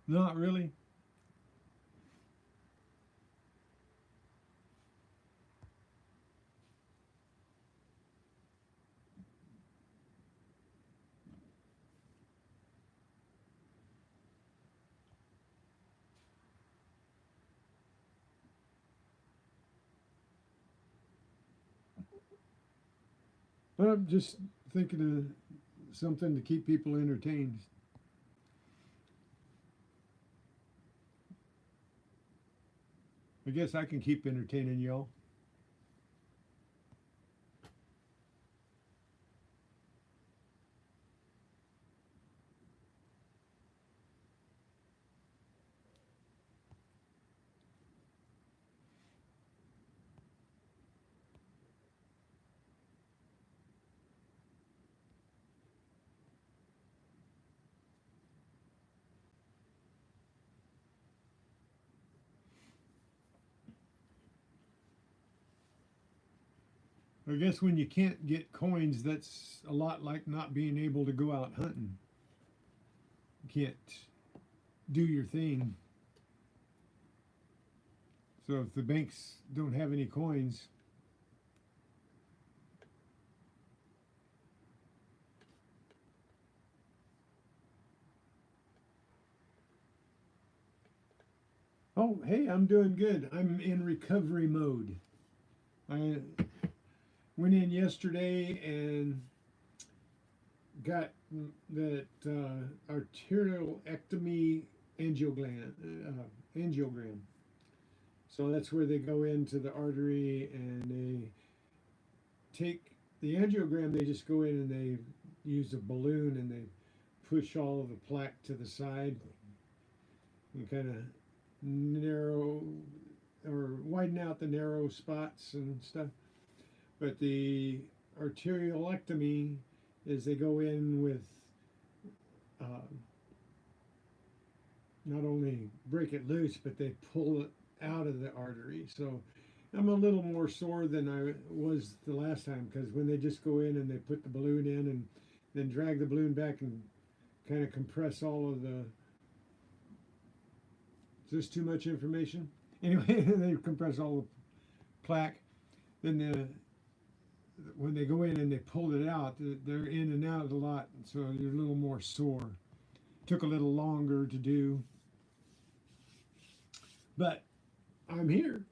Not really. I'm just thinking of something to keep people entertained. I guess I can keep entertaining y'all. I guess when you can't get coins, that's a lot like not being able to go out hunting. You can't do your thing. So if the banks don't have any coins, oh, hey, I'm doing good. I'm in recovery mode. I went in yesterday and got that arteriolectomy angiogram. So that's where they go into the artery and they take the angiogram. They just go in and they use a balloon and they push all of the plaque to the side and kind of narrow or widen out the narrow spots and stuff. But the arteriolectomy is they go in with not only break it loose, but they pull it out of the artery. So I'm a little more sore than I was the last time because when they just go in and they put the balloon in and then drag the balloon back and kind of compress all of the. Is this too much information? Anyway, they compress all the plaque. Then when they go in and they pull it out, they're in and out a lot, so you're a little more sore. Took a little longer to do, but I'm here.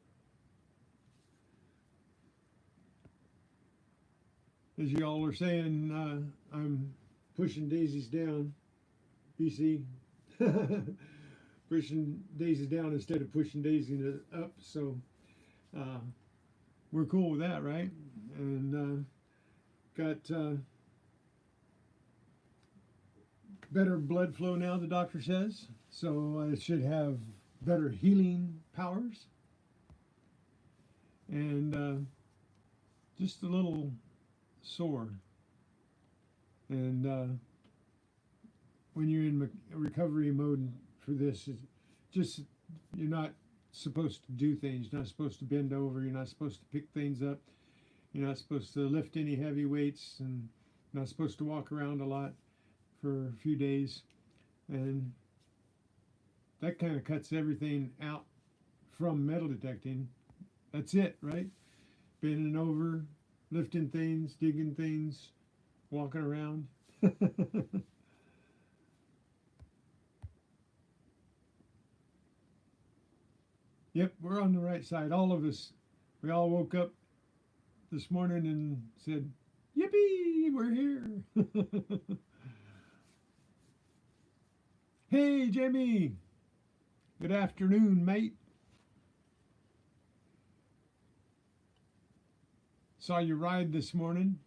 As y'all are saying, I'm pushing daisies down, BC. Pushing daisies down instead of pushing daisies up, so we're cool with that, right? And got better blood flow now, the doctor says, so I should have better healing powers. And just a little sore. And when you're in recovery mode for this, it's just you're not supposed to do things. You're not supposed to bend over. You're not supposed to pick things up. You're not supposed to lift any heavy weights, and not supposed to walk around a lot for a few days. And that kind of cuts everything out from metal detecting. That's it, right? Bending over, lifting things, digging things, walking around. Yep, we're on the right side. All of us. We all woke up this morning and said, Yippee! We're here. Hey, Jimmy. Good afternoon, mate. Saw you ride this morning.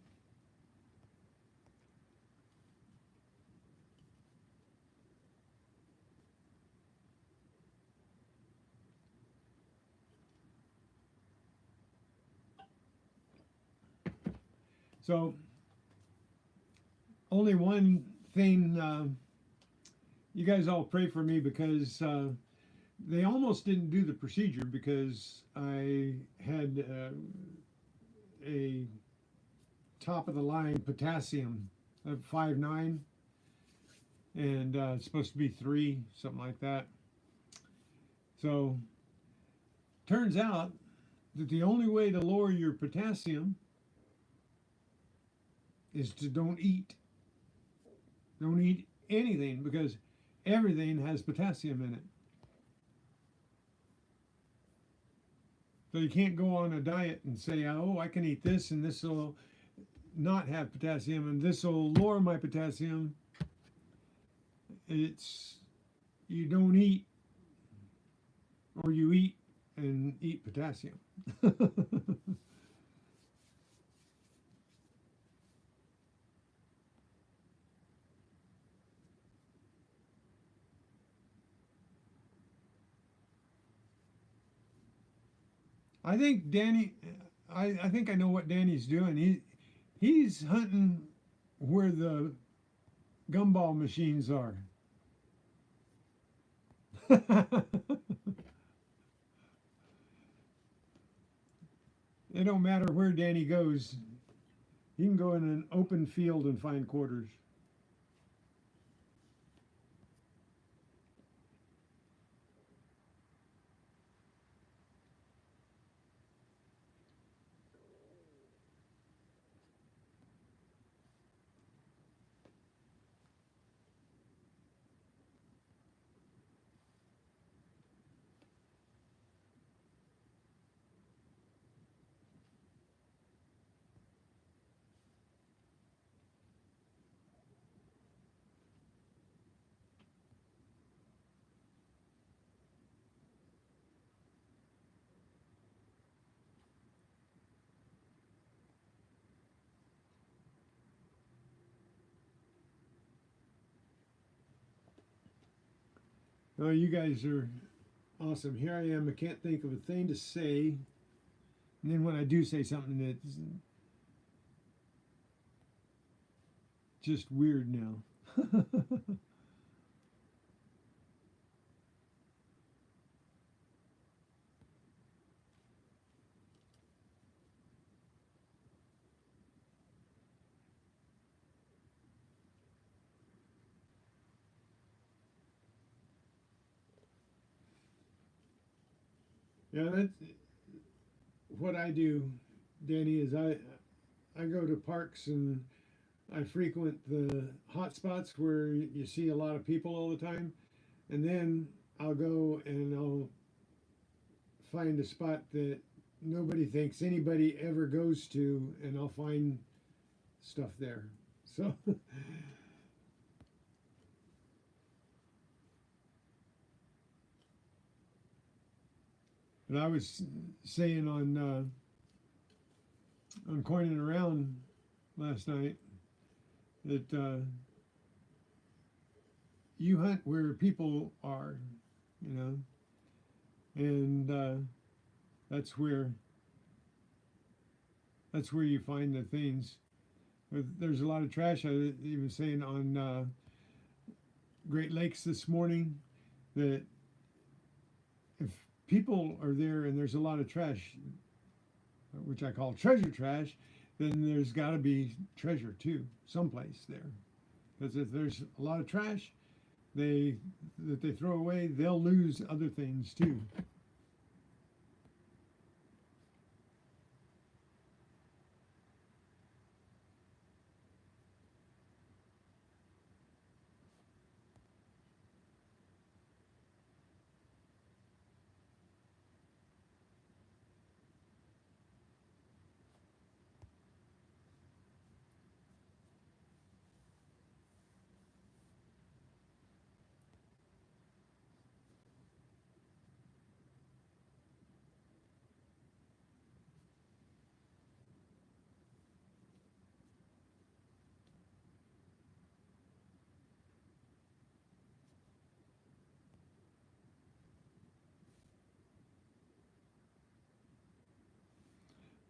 So, only one thing, you guys all pray for me because they almost didn't do the procedure because I had a top of the line potassium of 5.9, and it's supposed to be 3, something like that. So, turns out that the only way to lower your potassium is to don't eat. Don't eat anything because everything has potassium in it. So you can't go on a diet and say, oh, I can eat this and this will not have potassium and this will lower my potassium. It's, you don't eat, or you eat and eat potassium. I think Danny, I think I know what Danny's doing. He's hunting where the gumball machines are. It don't matter where Danny goes. He can go in an open field and find quarters. Oh, you guys are awesome. Here I am. I can't think of a thing to say. And then when I do say something, it's just weird now. Yeah, that's what I do, Danny, is I go to parks and I frequent the hot spots where you see a lot of people all the time. And then I'll go and I'll find a spot that nobody thinks anybody ever goes to, and I'll find stuff there. So, and I was saying on Coining Around last night that you hunt where people are, you know, and that's where you find the things. There's a lot of trash. I was saying on Great Lakes this morning that if people are there and there's a lot of trash, which I call treasure trash, then there's got to be treasure too, someplace there. Because if there's a lot of trash that they throw away, they'll lose other things too.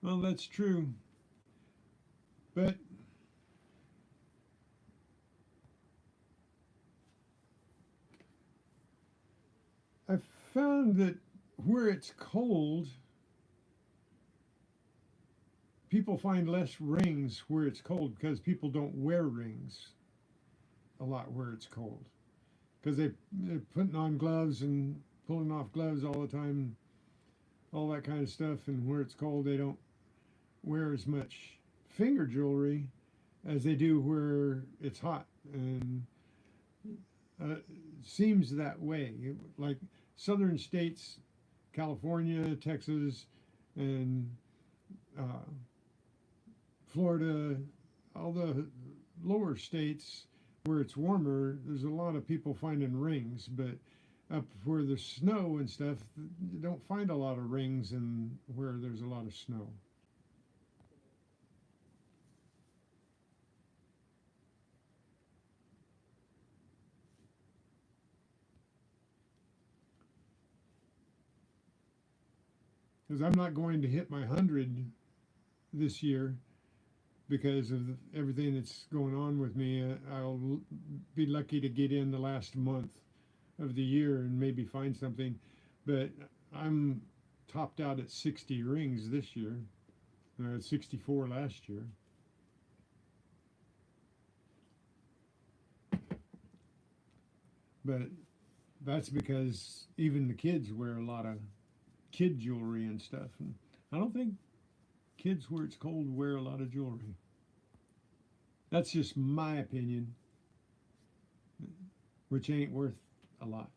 Well, that's true. But I've found that where it's cold, people find less rings where it's cold because people don't wear rings a lot where it's cold. Because they're putting on gloves and pulling off gloves all the time, all that kind of stuff. And where it's cold, they don't wear as much finger jewelry as they do where it's hot. And it seems that way. Like southern states, California, Texas, and uh, Florida, all the lower states where it's warmer, there's a lot of people finding rings, but up where there's snow and stuff, you don't find a lot of rings in where there's a lot of snow. Because I'm not going to hit my 100 this year because of everything that's going on with me. I'll be lucky to get in the last month of the year and maybe find something, but I'm topped out at 60 rings this year. I had 64 last year. But that's because even the kids wear a lot of kid jewelry and stuff. And I don't think kids where it's cold wear a lot of jewelry. That's just my opinion, which ain't worth a lot.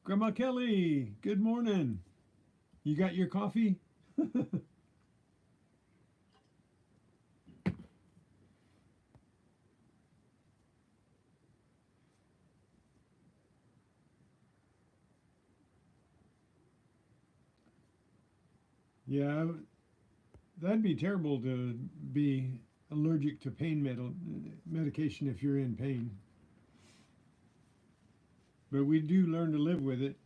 Grandma Kelly, good morning. You got your coffee? Yeah, that'd be terrible to be allergic to medication if you're in pain. But we do learn to live with it.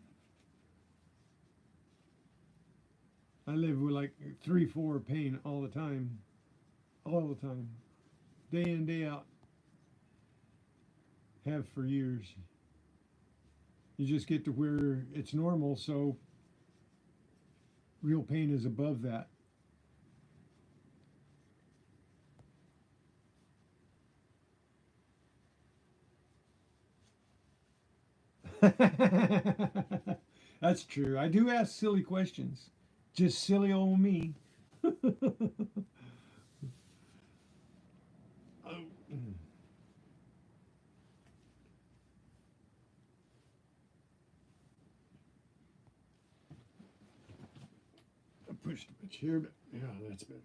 I live with like 3, 4 pain all the time, day in, day out. Have for years. You just get to where it's normal, so real pain is above that. That's true. I do ask silly questions. Just silly old me. Oh, I pushed my chair, but yeah, that's better.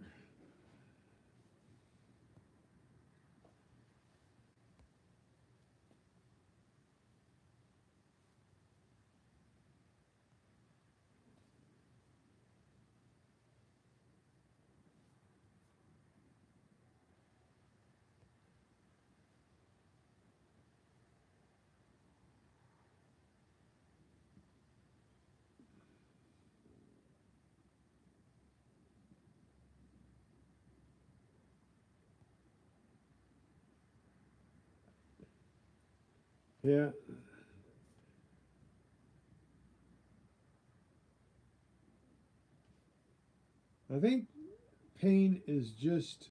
Yeah, I think pain is just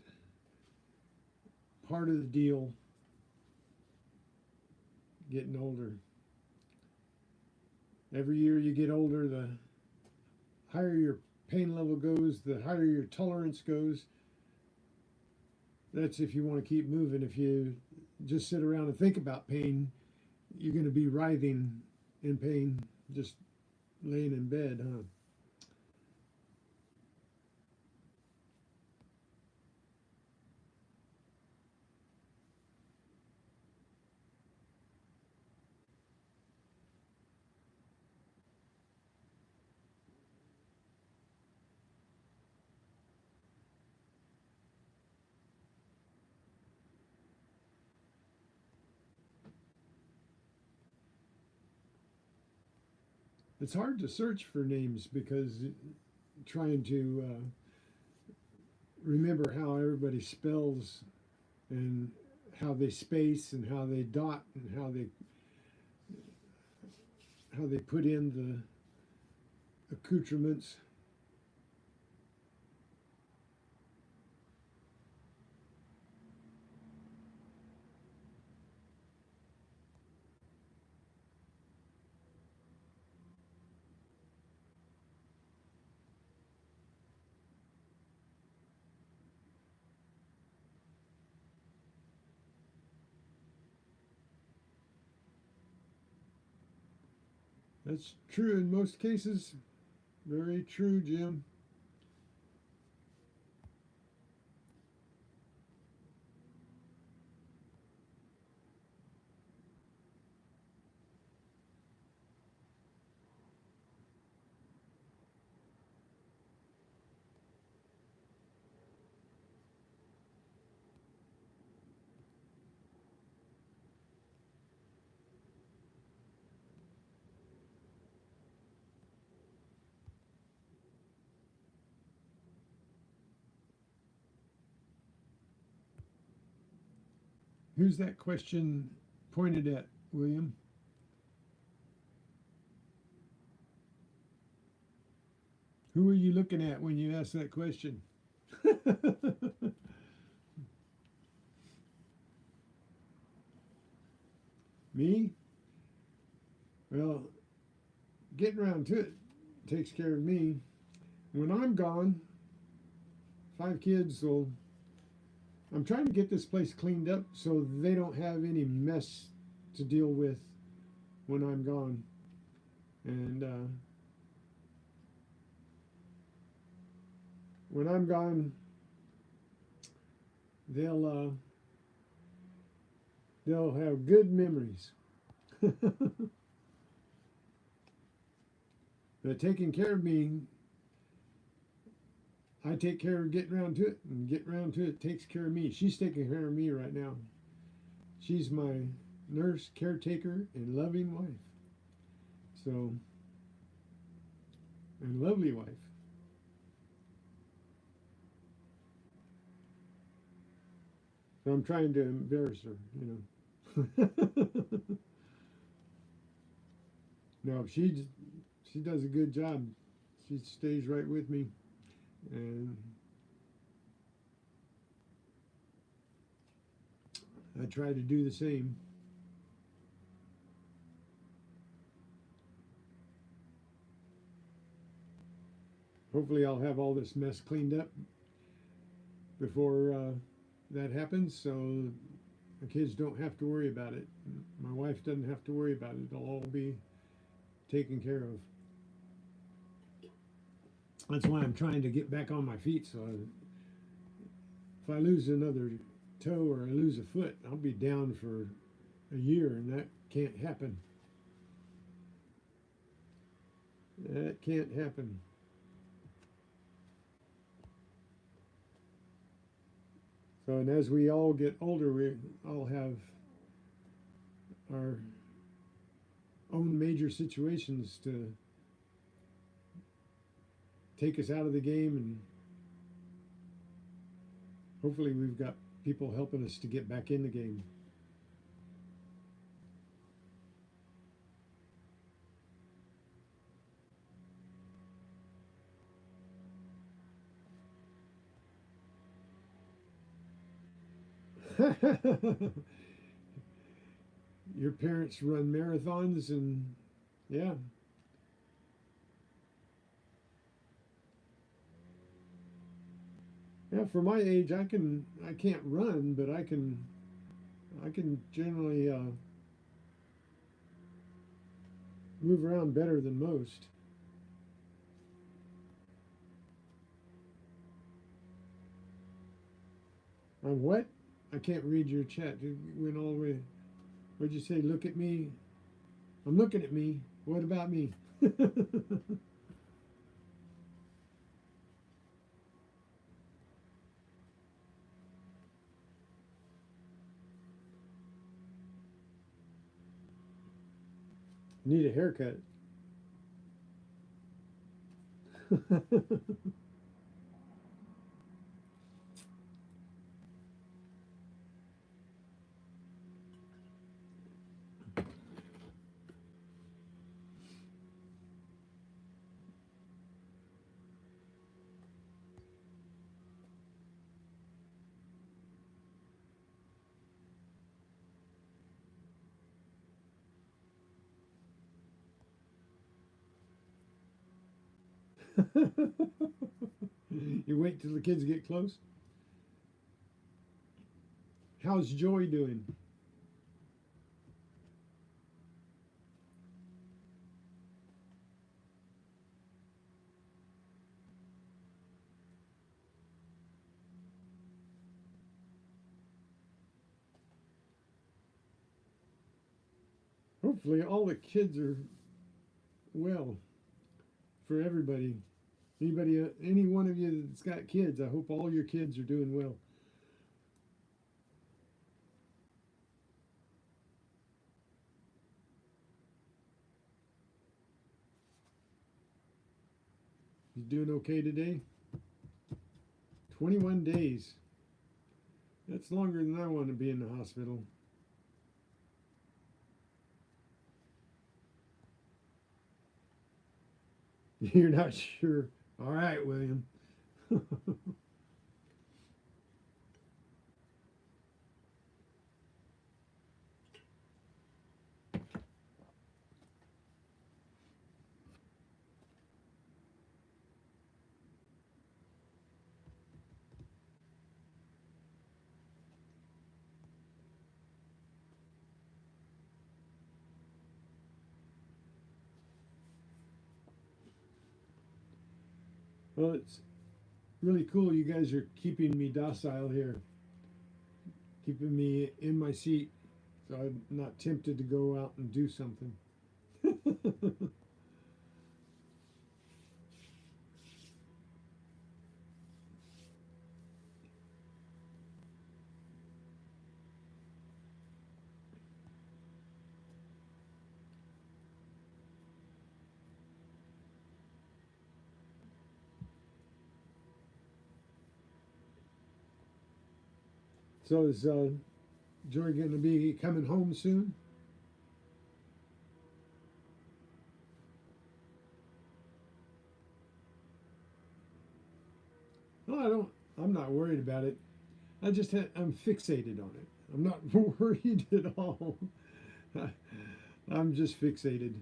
part of the deal getting older. Every year you get older, the higher your pain level goes, the higher your tolerance goes. That's if you want to keep moving. If you just sit around and think about pain, you're going to be writhing in pain, just laying in bed, huh? It's hard to search for names because trying to remember how everybody spells and how they space and how they dot and how they put in the accoutrements. That's true in most cases. Very true, Jim. Who's that question pointed at, William? Who are you looking at when you ask that question? Me? Well, getting around to it takes care of me. When I'm gone, 5 kids will. I'm trying to get this place cleaned up so they don't have any mess to deal with when I'm gone. And when I'm gone, they'll have good memories. But taking care of me, I take care of getting around to it, and getting around to it takes care of me. She's taking care of me right now. She's my nurse, caretaker, and loving wife. So, and lovely wife. So I'm trying to embarrass her, No, she does a good job. She stays right with me, and I try to do the same. Hopefully, I'll have all this mess cleaned up before that happens, so the kids don't have to worry about it. My wife doesn't have to worry about it. It'll all be taken care of. That's why I'm trying to get back on my feet. So if I lose another toe or I lose a foot, I'll be down for a year, and that can't happen. That can't happen. So, and as we all get older, we all have our own major situations to take us out of the game, and hopefully we've got people helping us to get back in the game. Your parents run marathons, and yeah. Yeah, for my age, I can't run, but I can I can generally move around better than most. On what? I can't read your chat. It went all the way. What'd you say? Look at me. I'm looking at me. What about me? Need a haircut. You wait till the kids get close. How's Joy doing? Hopefully all the kids are well for everybody. Anybody, any one of you that's got kids, I hope all your kids are doing well. You doing okay today? 21 days. That's longer than I want to be in the hospital. You're not sure. All right, William. Well, it's really cool. You guys are keeping me docile here, keeping me in my seat, so I'm not tempted to go out and do something. So is Joy going to be coming home soon? No, I don't. I'm not worried about it. I'm fixated on it. I'm not worried at all. I'm just fixated.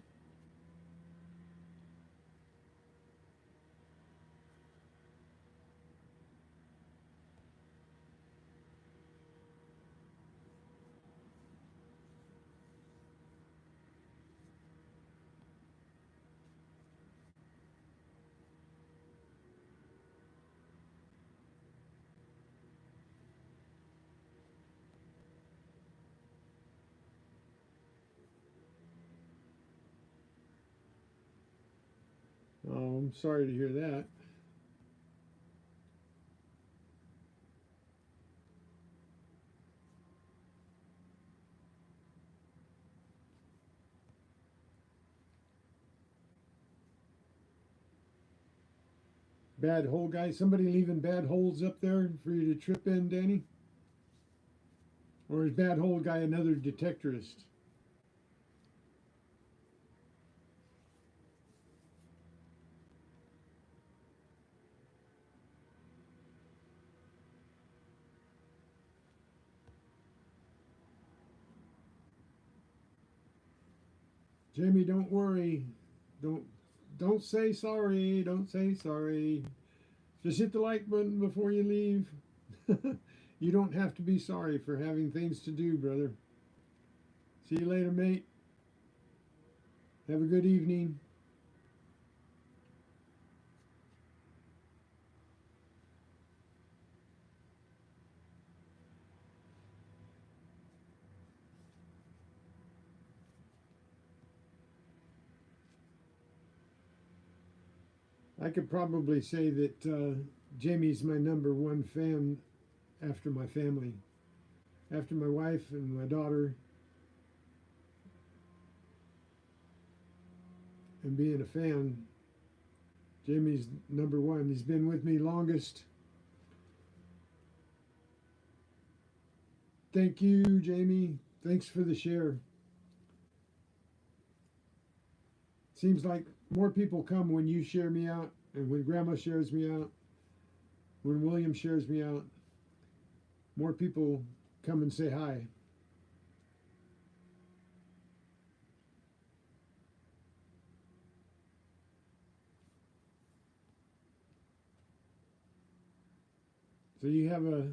Oh, I'm sorry to hear that. Bad hole guy. Somebody leaving bad holes up there for you to trip in, Danny? Or is bad hole guy another detectorist? Jamie, don't worry. Don't don't say sorry. Don't say sorry. Just hit the like button before you leave. You don't have to be sorry for having things to do, brother. See you later, mate. Have a good evening. I could probably say that Jamie's my number one fan after my family, after my wife and my daughter, and being a fan. Jamie's number one. He's been with me longest. Thank you, Jamie. Thanks for the share. Seems like more people come when you share me out, and when Grandma shares me out, when William shares me out. More people come and say hi. So you have a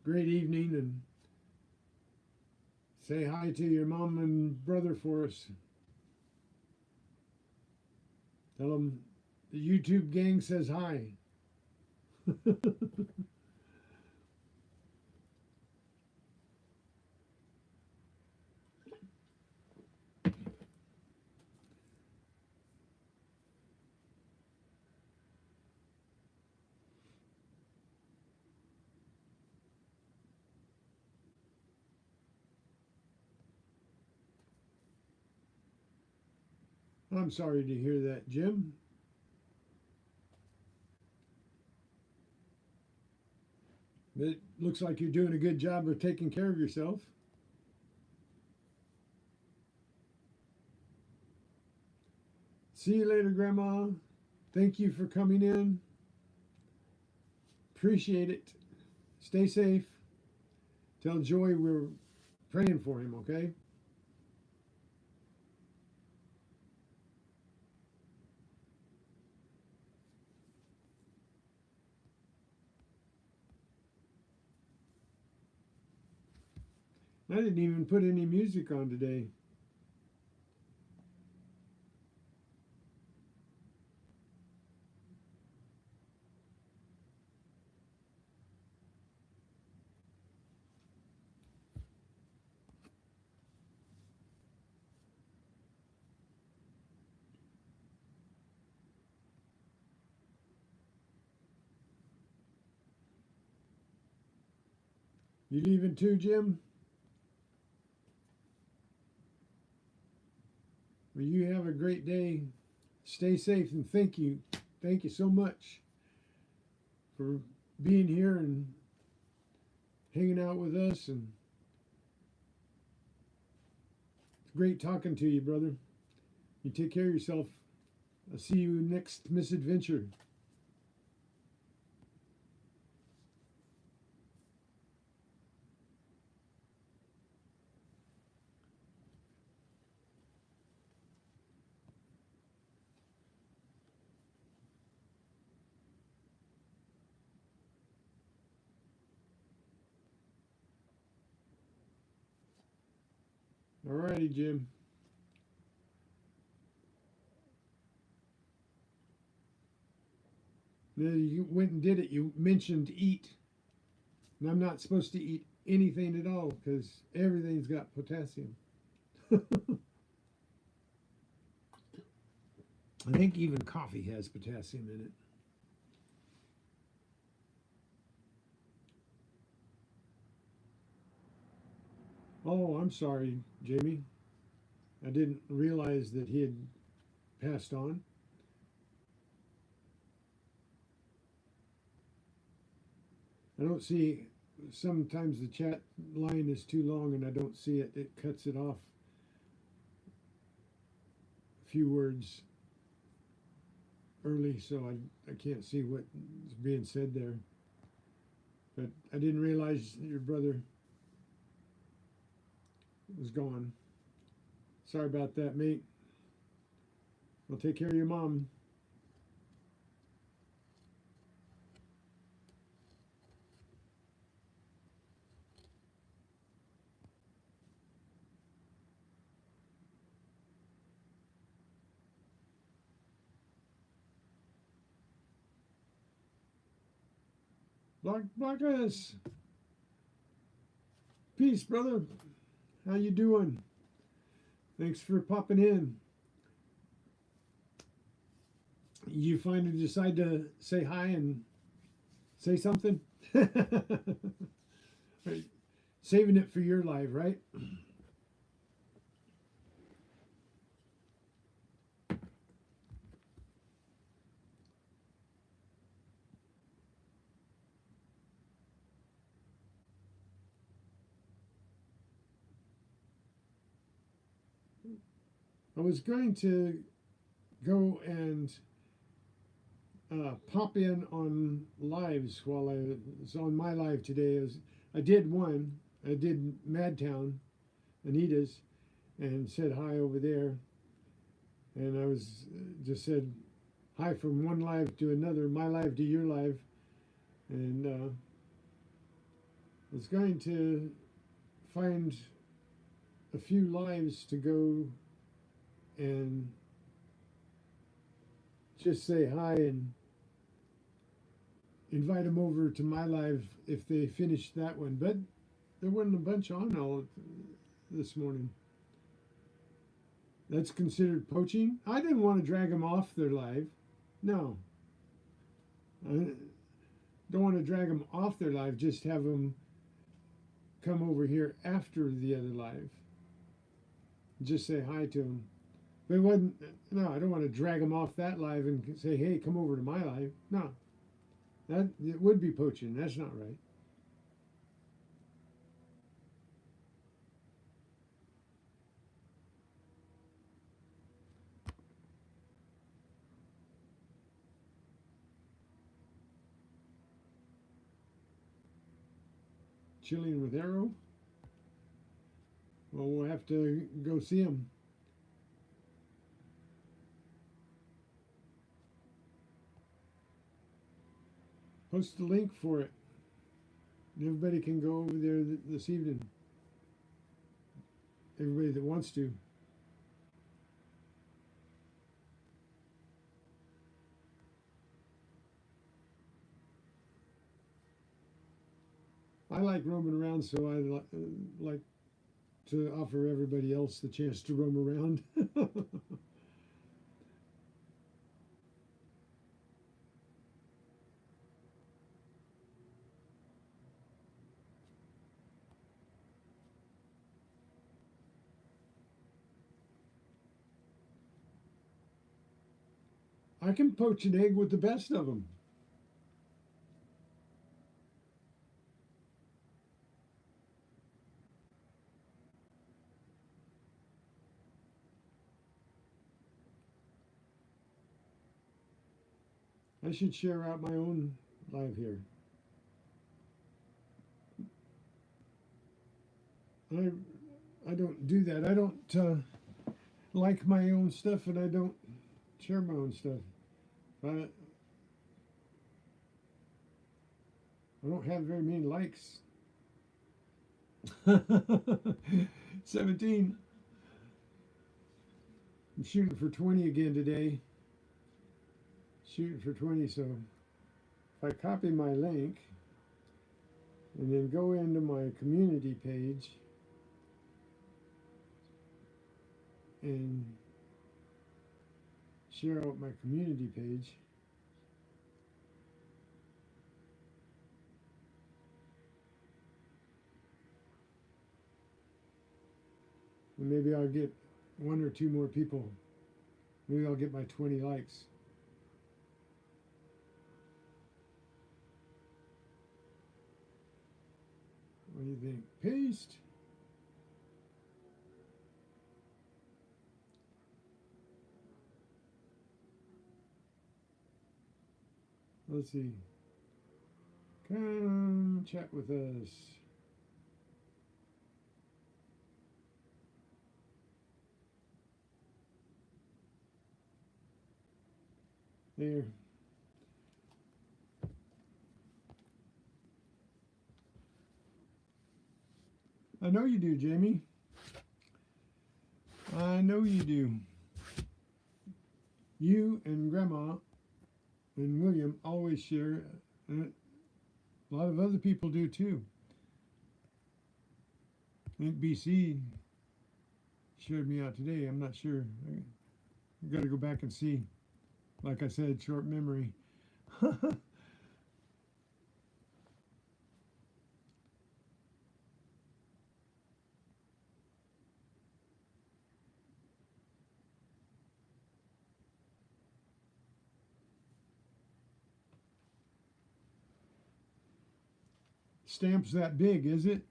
great evening, and say hi to your mom and brother for us. Tell them the YouTube gang says hi. I'm sorry to hear that, Jim. But it looks like you're doing a good job of taking care of yourself. See you later, Grandma. Thank you for coming in. Appreciate it. Stay safe. Tell Joy we're praying for him, okay? I didn't even put any music on today. You leaving too, Jim? Well, you have a great day. Stay safe, and thank you. Thank you so much for being here and hanging out with us. And it's great talking to you, brother. You take care of yourself. I'll see you next misadventure. Alrighty, Jim. Then you went and did it. You mentioned eat. And I'm not supposed to eat anything at all because everything's got potassium. I think even coffee has potassium in it. Oh, I'm sorry, Jamie. I didn't realize that he had passed on. I don't see, sometimes the chat line is too long and I don't see it. It cuts it off a few words early, so I can't see what is being said there. But I didn't realize your brother was gone. Sorry about that, mate. I'll take care of your mom. Blockus. Peace, brother. How you doing? Thanks for popping in. You finally decide to say hi and say something? Saving it for your live, right? I was going to go and pop in on lives while I was on my live today. I did one. I did Madtown, Anita's, and said hi over there. And I was just said hi from one live to another, my live to your live. And I was going to find a few lives to go and just say hi and invite them over to my live if they finished that one. But there wasn't a bunch on all this morning. That's considered poaching. I didn't want to drag them off their live. No. I don't want to drag them off their live, just have them come over here after the other live. Just say hi to them. But it wasn't, no, I don't want to drag them off that live and say, hey, come over to my live. No. That it would be poaching. That's not right. Chilling with Arrow? Well, we'll have to go see him. Post the link for it. Everybody can go over there this evening. Everybody that wants to. I like roaming around, so I like to offer everybody else the chance to roam around. I can poach an egg with the best of them. I should share out my own live here. I don't do that. I don't like my own stuff, and I don't share my own stuff. I don't have very many likes. 17. I'm shooting for 20 again today. Shooting for 20, so if I copy my link and then go into my community page and share out my community page, and maybe I'll get one or two more people. Maybe I'll get my 20 likes. What do you think? Paste. Let's see. Come chat with us. There. I know you do, Jamie. I know you do. You and Grandma and William always share A lot of other people do too. I think BC shared me out today. I'm not sure. I got to go back and see. Like I said, short memory. Stamp's that big, is it?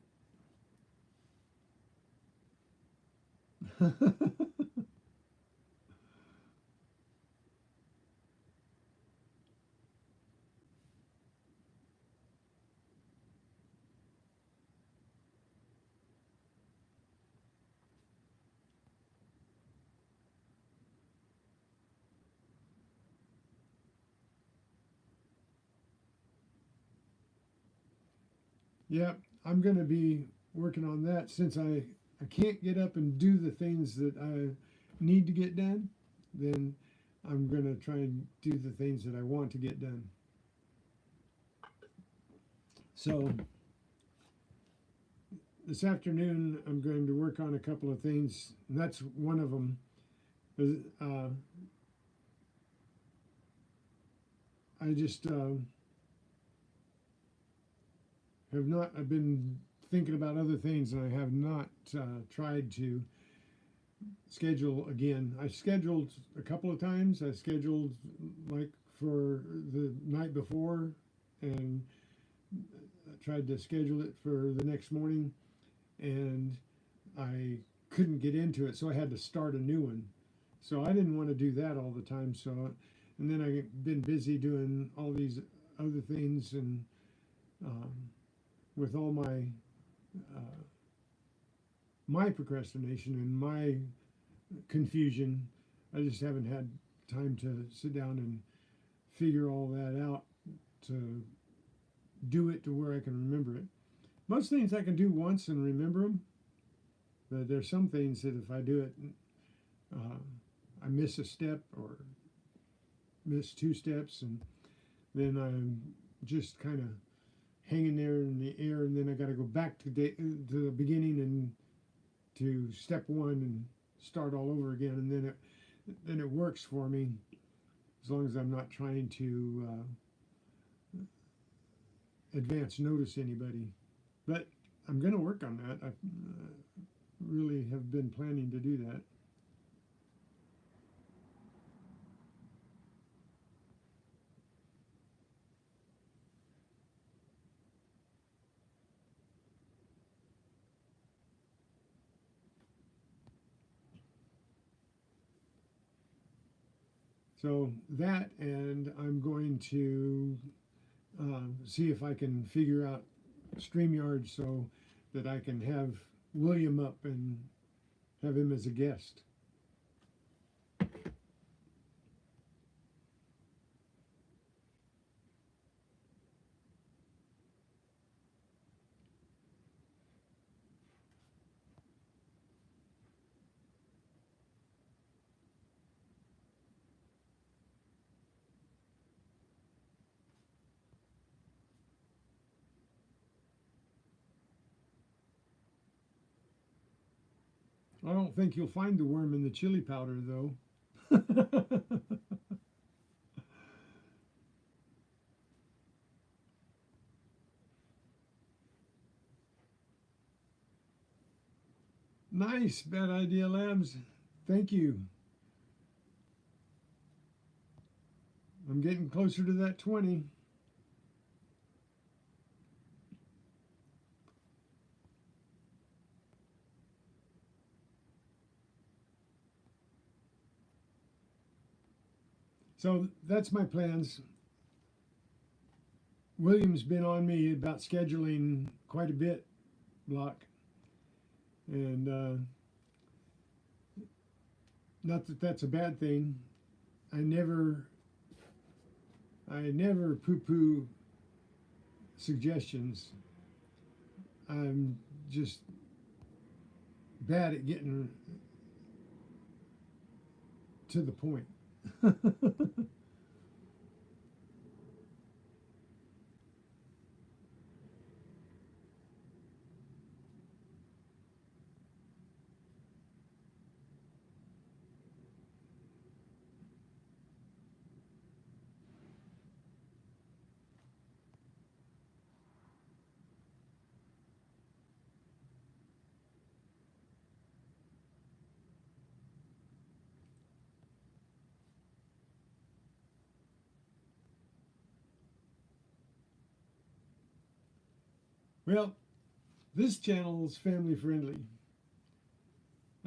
Yeah, I'm going to be working on that since I can't get up and do the things that I need to get done. Then I'm going to try and do the things that I want to get done. So this afternoon I'm going to work on a couple of things, and that's one of them. I just I've been thinking about other things, and I have not tried to schedule again. I scheduled a couple of times. I scheduled like for the night before, and tried to schedule it for the next morning, and I couldn't get into it, so I had to start a new one. So I didn't want to do that all the time. So, and then I've been busy doing all these other things, and with all my my procrastination and my confusion, I just haven't had time to sit down and figure all that out to do it to where I can remember it. Most things I can do once and remember them, but there's some things that if I do it, I miss a step or miss two steps, and then I'm just kind of hanging there in the air, and then I got to go back to the beginning and to step one and start all over again, and then it works for me as long as I'm not trying to advance notice anybody. But I'm going to work on that. I really have been planning to do that. So that, and I'm going to see if I can figure out StreamYard so that I can have William up and have him as a guest. I don't think you'll find the worm in the chili powder, though. Nice, Bad Idea Labs. Thank you. I'm getting closer to that 20. So that's my plans. William's been on me about scheduling quite a bit, Block. And not that that's a bad thing. I never poo-poo suggestions. I'm just bad at getting to the point. Well, this channel is family friendly.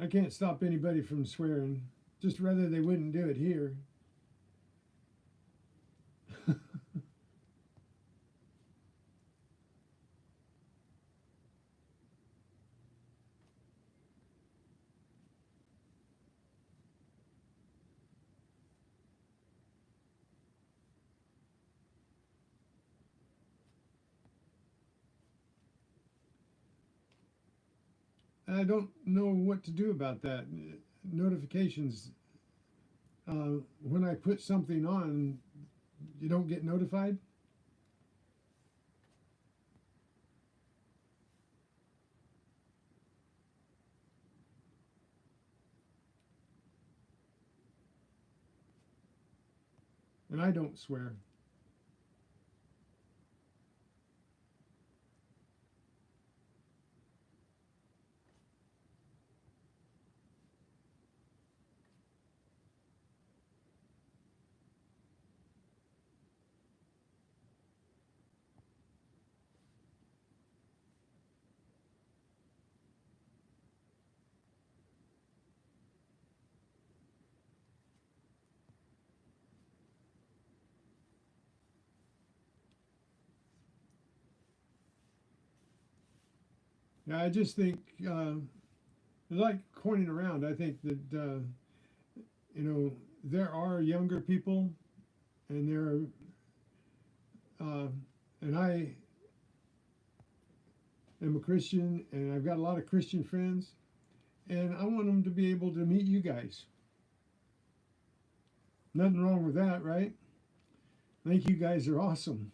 I can't stop anybody from swearing. Just rather they wouldn't do it here. I don't know what to do about that. Notifications. When I put something on, you don't get notified. And I don't swear. Yeah, I just think, like coining around, I think that, there are younger people, and uh, and I am a Christian, and I've got a lot of Christian friends, and I want them to be able to meet you guys. Nothing wrong with that, right? I think you guys are awesome.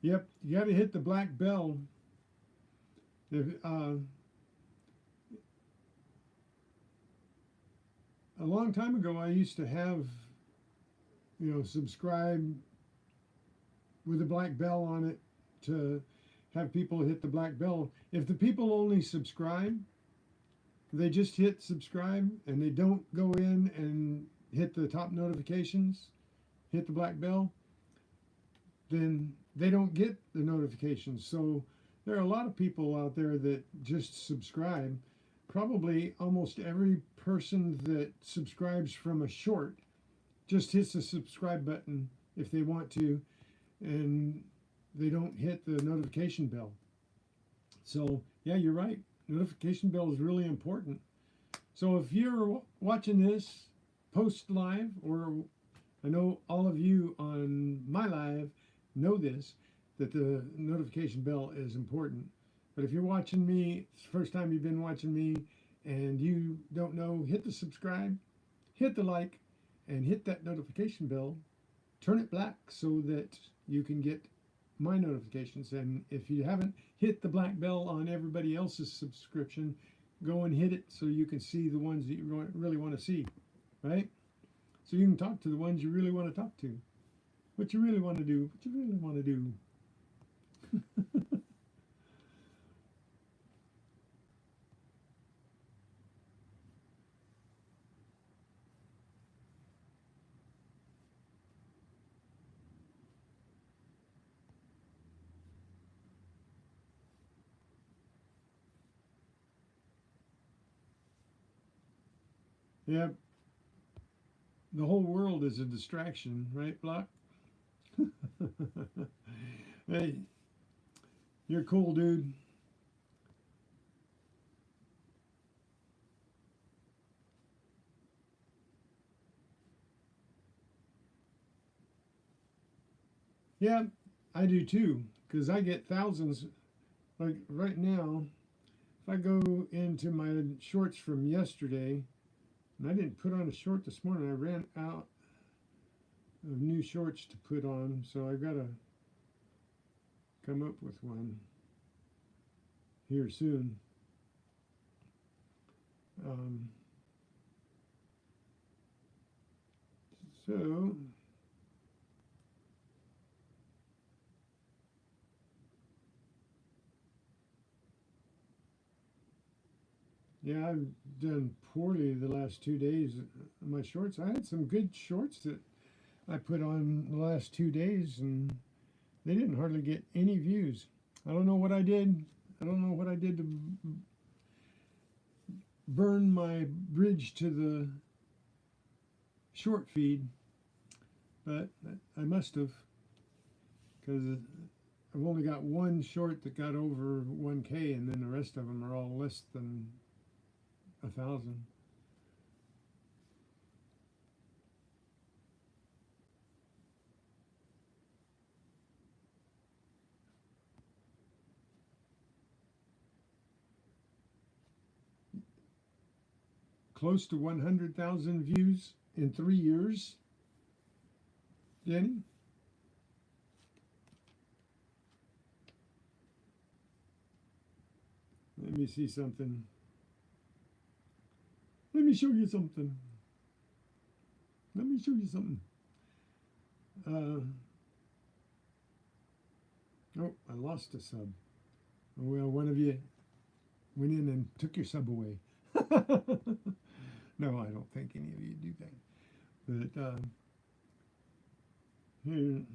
Yep, you got to hit the black bell. If, a long time ago, I used to have, subscribe with a black bell on it to have people hit the black bell. If the people only subscribe, they just hit subscribe and they don't go in and hit the top notifications, hit the black bell, then they don't get the notifications. So there are a lot of people out there that just subscribe. Probably almost every person that subscribes from a short just hits the subscribe button if they want to, and they don't hit the notification bell. So yeah, you're right. Notification bell is really important. So if you're watching this post live, or I know all of you on my live know this, that the notification bell is important. But if you're watching me, it's the first time you've been watching me, and you don't know, hit the subscribe, hit the like, and hit that notification bell. Turn it black so that you can get my notifications. And if you haven't hit the black bell on everybody else's subscription, go and hit it so you can see the ones that you really want to see, right? So you can talk to the ones you really want to talk to. What you really want to do, what you really want to do. Yeah, the whole world is a distraction, right, Block? Hey, you're cool, dude. Yeah, I do too, because I get thousands. Like right now, if I go into my shorts from yesterday, and I didn't put on a short this morning, I ran out of new shorts to put on, so I've got to come up with one here soon. Um, so Yeah, I've done poorly the last 2 days on my shorts. I had some good shorts that I put on the last 2 days, and they didn't hardly get any views. I don't know what I did. I don't know what I did to burn my bridge to the short feed, but I must have, because I've only got one short that got over 1K, and then the rest of them are all less than 1,000. Close to 100,000 views in 3 years, Jenny. Let me see something. Let me show you something. Let me show you something. Oh, I lost a sub. Well, one of you went in and took your sub away. No, I don't think any of you do that. But here,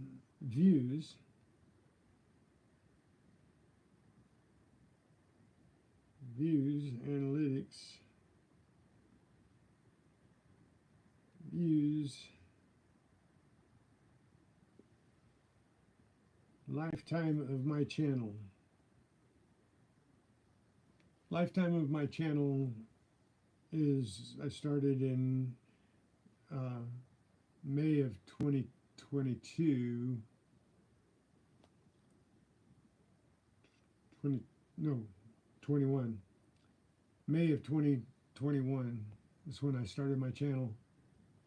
views. Views, analytics. Views. Lifetime of my channel. Lifetime of my channel is, I started in May of 2022. 21. May of 2021 is when I started my channel,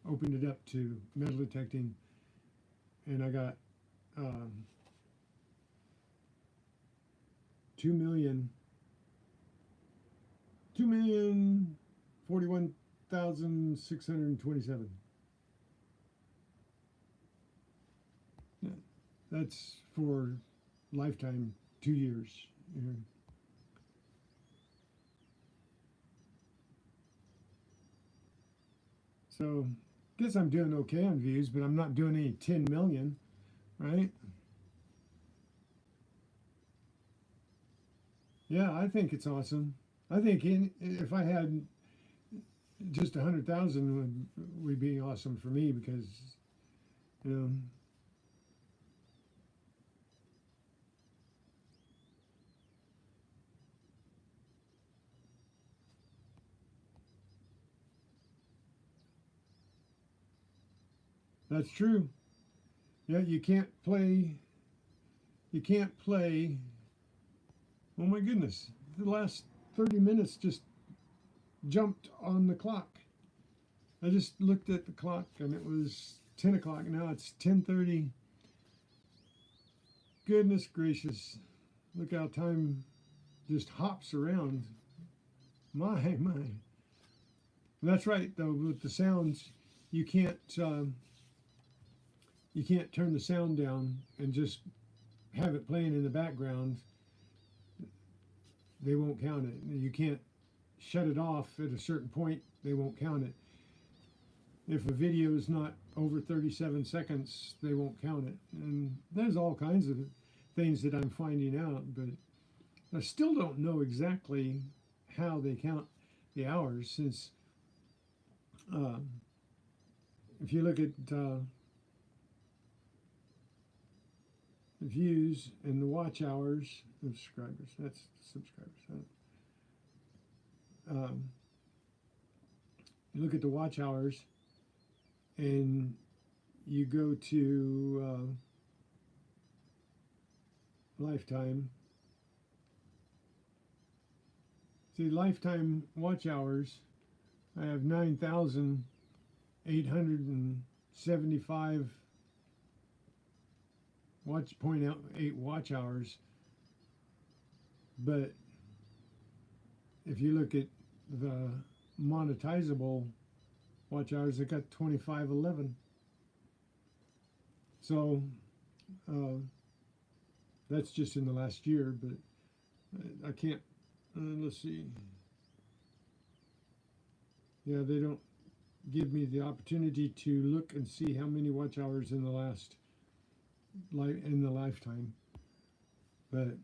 opened it up to metal detecting, and I got 2,041,627. Yeah, that's for lifetime, 2 years. Yeah. So, guess I'm doing okay on views, but I'm not doing any 10 million, right? Yeah, I think it's awesome. I think if I had just 100,000 would be awesome for me, because, you know, that's true. Yeah, you can't play. You can't play. Oh my goodness! The last 30 minutes just jumped on the clock. I just looked at the clock and it was 10 o'clock. Now it's 10:30. Goodness gracious! Look how time just hops around. My. That's right, though. With the sounds, you can't turn the sound down and just have it playing in the background. They won't count it. You can't shut it off at a certain point. They won't count it. If a video is not over 37 seconds, they won't count it. And there's all kinds of things that I'm finding out, but I still don't know exactly how they count the hours, since if you look at views and the watch hours of subscribers, that's subscribers. You look at the watch hours and you go to lifetime. See, lifetime watch hours, I have 9,875 .8 watch hours. But if you look at the monetizable watch hours, it got 2,511. So that's just in the last year, but I can't, let's see. Yeah, they don't give me the opportunity to look and see how many watch hours in the lifetime. But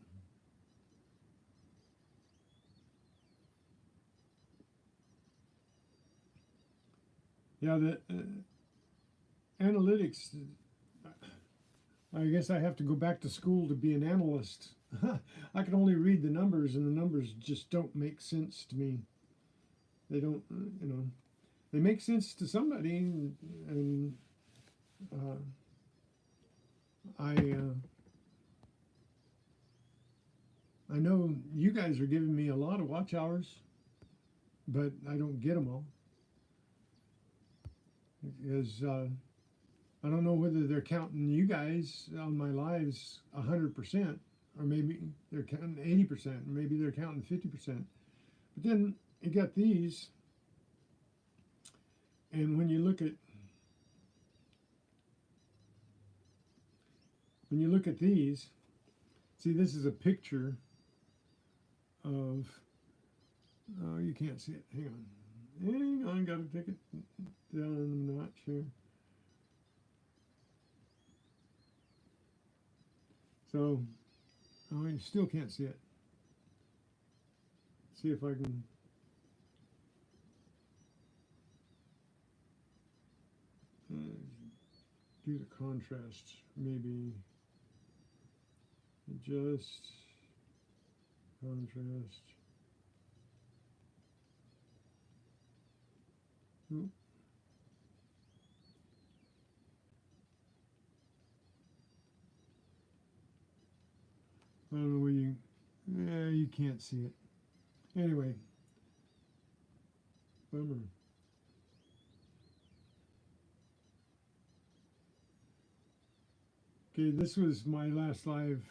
yeah, the analytics. I guess I have to go back to school to be an analyst. I can only read the numbers, and the numbers just don't make sense to me. They don't, they make sense to somebody, and uh, I know you guys are giving me a lot of watch hours, but I don't get them all because I don't know whether they're counting you guys on my lives 100%, or maybe they're counting 80%, or maybe they're counting 50%. But then you got these, and when you look at these, see, this is a picture of. Oh, you can't see it. Hang on, got to take it down a notch here. So, oh, you still can't see it. See if I can. Do the contrast, maybe adjust contrast. Oop. I don't know where you can't see it. Anyway, bummer. Okay, this was my last live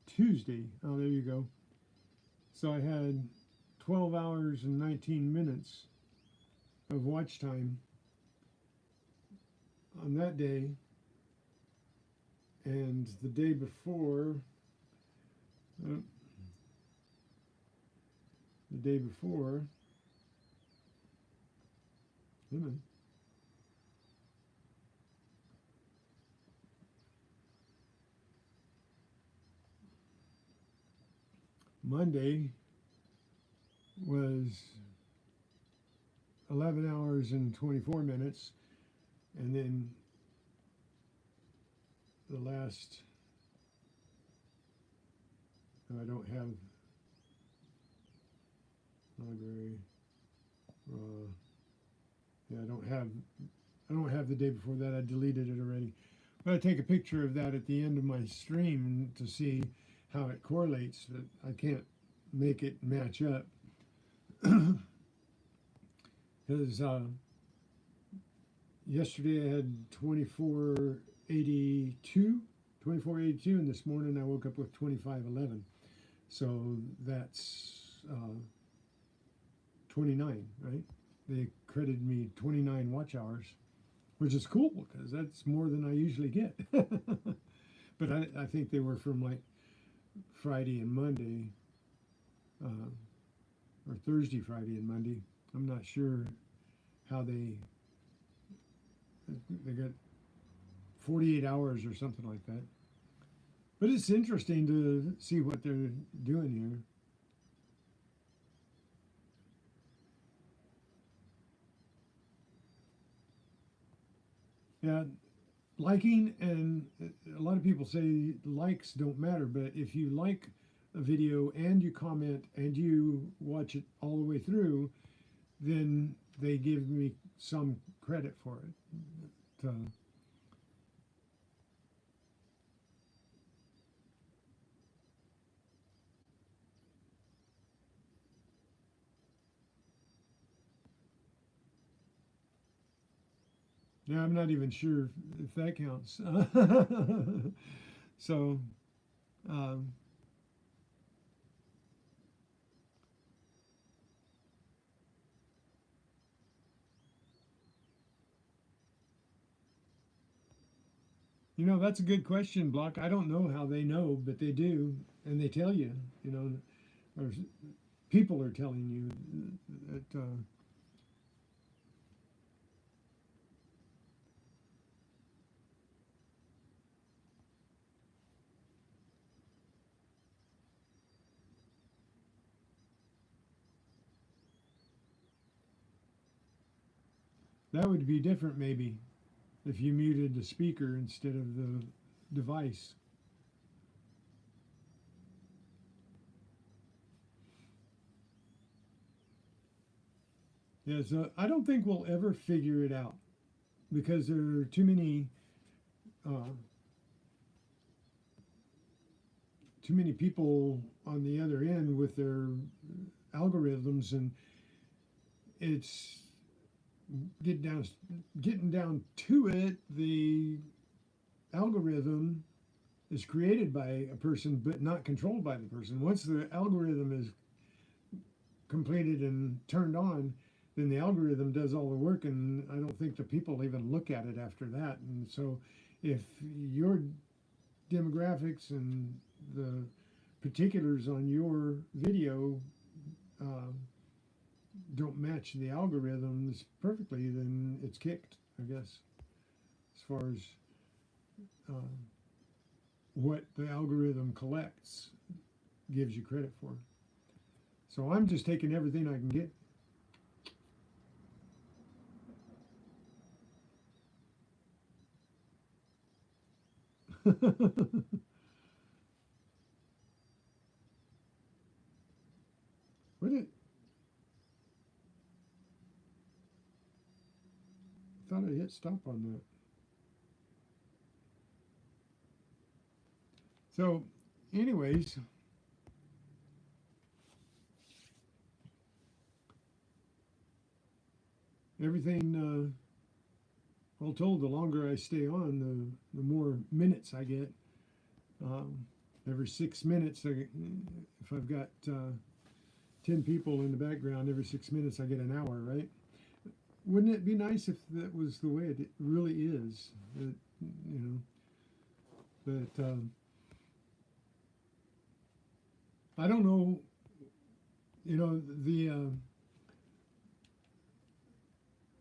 Tuesday. Oh, there you go. So I had 12 hours and 19 minutes of watch time on that day. And the day before, Monday was 11 hours and 24 minutes, and then the last, I don't have library, yeah, I don't have the day before that. I deleted it already, but I take a picture of that at the end of my stream to see how it correlates. But I can't make it match up because yesterday I had 2482, and this morning I woke up with 2511. So that's 29, right? They credited me 29 watch hours, which is cool because that's more than I usually get. But I think they were from like Friday and Monday, or Thursday, Friday, and Monday. I'm not sure how they got 48 hours or something like that. But it's interesting to see what they're doing here. Yeah, liking, and a lot of people say likes don't matter, but if you like a video and you comment and you watch it all the way through, then they give me some credit for it. Yeah, I'm not even sure if that counts. So, um, that's a good question, Block. I don't know how they know, but they do, and they tell you, or people are telling you that That would be different maybe if you muted the speaker instead of the device. Yeah, so I don't think we'll ever figure it out because there are too many people on the other end with their algorithms, and it's getting down to it. The algorithm is created by a person, but not controlled by the person. Once the algorithm is completed and turned on, then the algorithm does all the work, and I don't think the people even look at it after that. And so, if your demographics and the particulars on your video don't match the algorithms perfectly, then it's kicked, I guess, as far as what the algorithm collects gives you credit for. So I'm just taking everything I can get. What it? I thought I hit stop on that. So, anyways, everything all told, the longer I stay on, the more minutes I get. Every 6 minutes, if I've got 10 people in the background, every 6 minutes I get an hour, right? Wouldn't it be nice if that was the way it really is? That, you know, that I don't know. You know,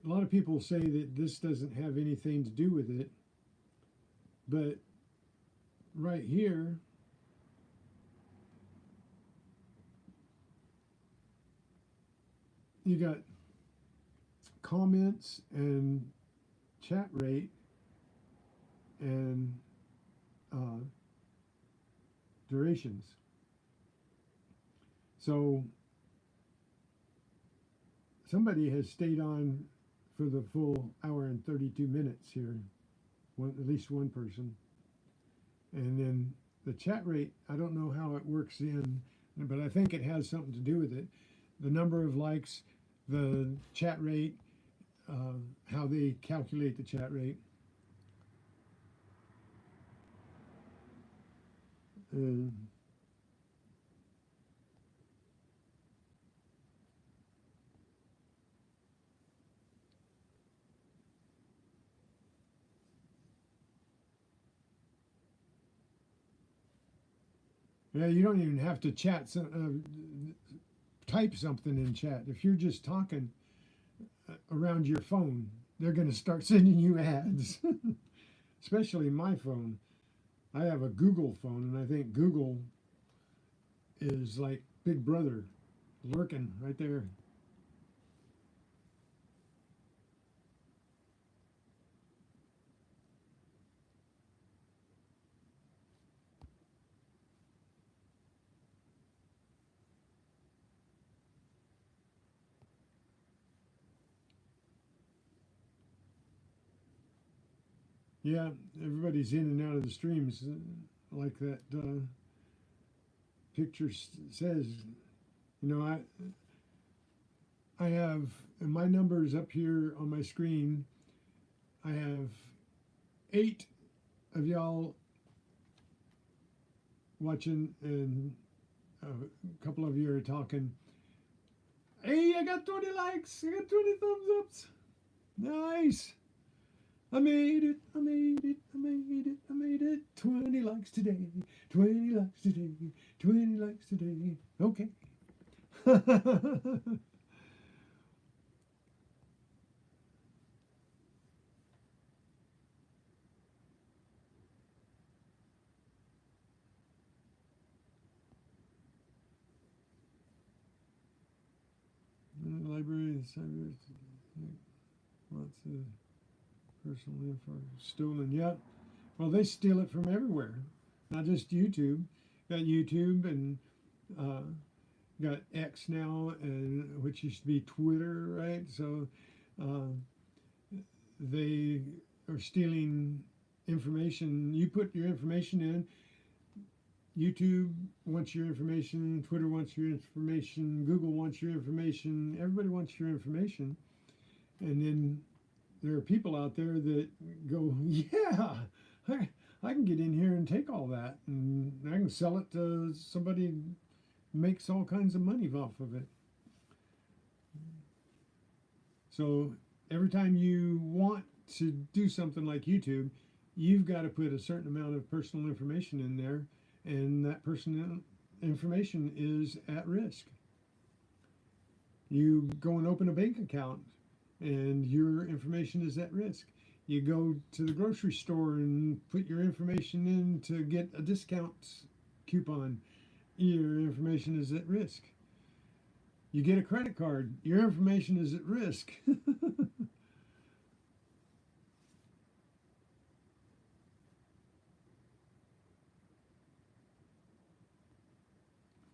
a lot of people say that this doesn't have anything to do with it, but right here, you got comments and chat rate and durations. So somebody has stayed on for the full hour and 32 minutes here, at least one person. And then the chat rate, I don't know how it works in, but I think it has something to do with it. The number of likes, the chat rate, how they calculate the chat rate. Yeah, you don't even have to chat, type something in chat. If you're just talking around your phone, they're going to start sending you ads. Especially my phone. I have a Google phone, and I think Google is like Big Brother, lurking right there. Yeah, everybody's in and out of the streams, like that picture says. You know, I have, and my numbers up here on my screen, I have 8 of y'all watching, and a couple of you are talking. Hey, I got 20 likes, I got 20 thumbs ups. Nice. I made it, I made it, I made it, I made it. 20 likes today, 20 likes today, 20 likes today. Okay. Library, Lots of personal info stolen. Yep. Well, they steal it from everywhere, not just YouTube. Got YouTube and got X now, and which used to be Twitter, right? So they are stealing information. You put your information in. YouTube wants your information. Twitter wants your information. Google wants your information. Everybody wants your information, and then there are people out there that go, yeah, I can get in here and take all that, and I can sell it to somebody who makes all kinds of money off of it. So every time you want to do something like YouTube, you've got to put a certain amount of personal information in there, and that personal information is at risk. You go and open a bank account, and your information is at risk. You go to the grocery store and put your information in to get a discount coupon, your information is at risk. You get a credit card, your information is at risk.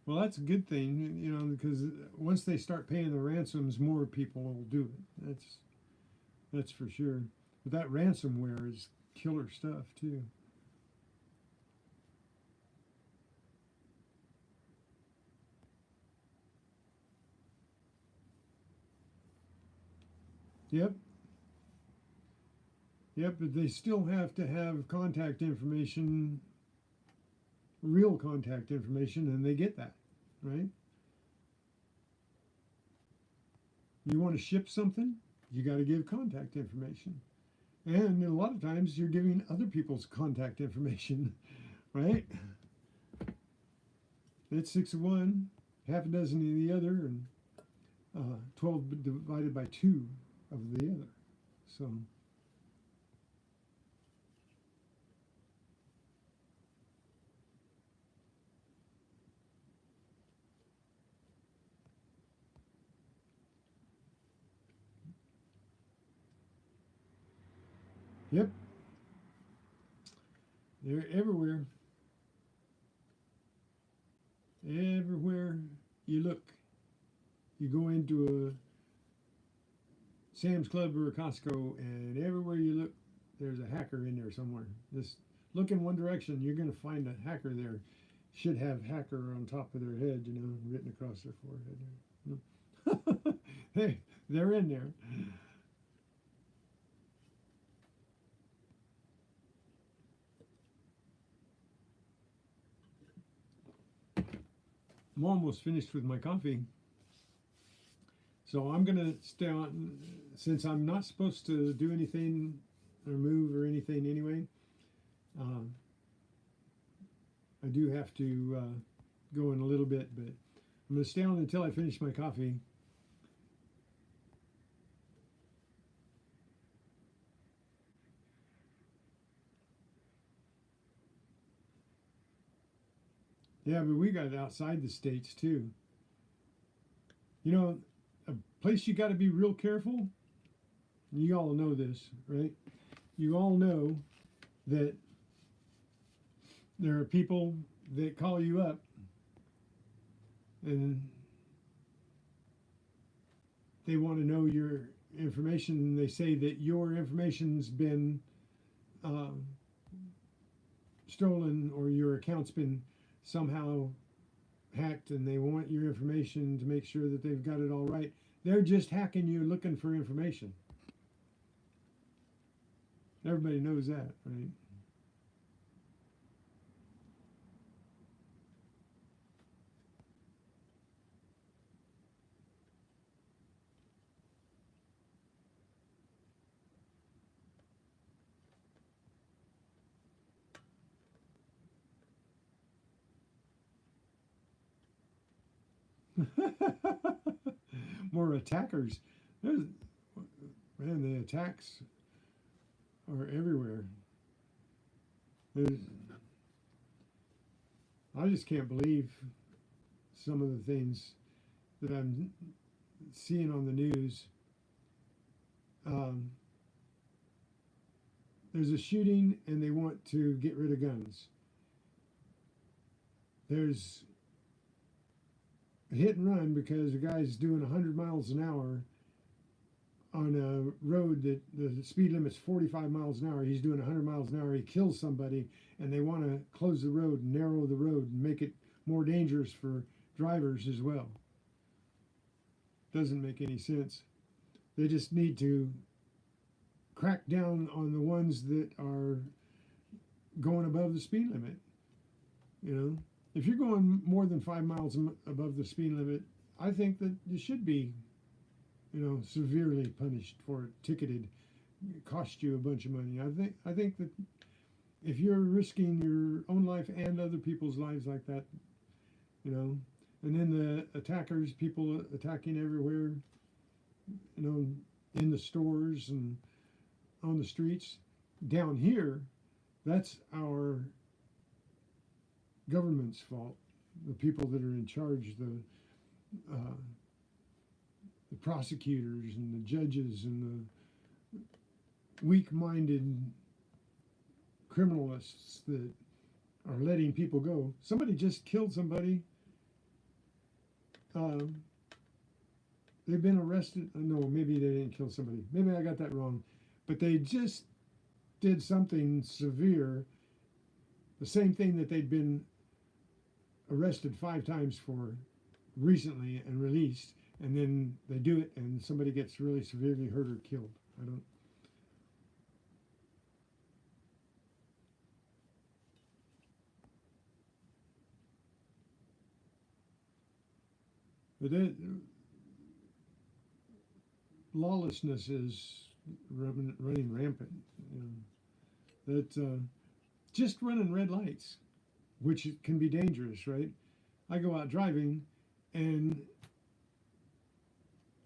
Well, that's a good thing, you know, because once they start paying the ransoms, more people will do it. That's for sure. But that ransomware is killer stuff too. Yep. Yep, but they still have to have contact information, real contact information, and they get that, right? You want to ship something, you got to give contact information. And a lot of times you're giving other people's contact information, right? It's 6 of one, half a dozen of the other, and 12 divided by 2 of the other. So, yep, they're everywhere. Everywhere you look. You go into a Sam's Club or a Costco, and everywhere you look, there's a hacker in there somewhere. Just look in one direction, you're going to find a hacker there. Should have hacker on top of their head, you know, written across their forehead. Hey, they're in there. I'm almost finished with my coffee. So I'm going to stay on, since I'm not supposed to do anything or move or anything anyway. I do have to go in a little bit, but I'm going to stay on until I finish my coffee. Yeah, but we got it outside the States too. You know, a place you got to be real careful. You all know this, right? You all know that there are people that call you up and they want to know your information, and they say that your information's been stolen, or your account's been somehow hacked, and they want your information to make sure that they've got it all right. They're just hacking you looking for information. Everybody knows that, right? More attackers. There's, man, the attacks are everywhere. There's, I just can't believe some of the things that I'm seeing on the news. um, there's a shooting and they want to get rid of guns. There's a hit and run because a guy's doing 100 miles an hour on a road that the speed limit's 45 miles an hour. He's doing 100 miles an hour. He kills somebody, and they want to close the road, narrow the road, and make it more dangerous for drivers as well. Doesn't make any sense. They just need to crack down on the ones that are going above the speed limit. You know, if you're going more than 5 miles above the speed limit, I think that you should be, you know, severely punished for it, ticketed, cost you a bunch of money. I think that if you're risking your own life and other people's lives like that, you know, and then the attackers, people attacking everywhere, you know, in the stores and on the streets, down here, that's our government's fault. The people that are in charge, the prosecutors and the judges and the weak-minded criminalists that are letting people go. Somebody just killed somebody. They've been arrested. No, maybe they didn't kill somebody. Maybe I got that wrong. But they just did something severe, the same thing that they'd been arrested 5 times for recently and released, and then they do it and somebody gets really severely hurt or killed. I don't. But lawlessness is running rampant. You know, that just running red lights, which can be dangerous, right? I go out driving, and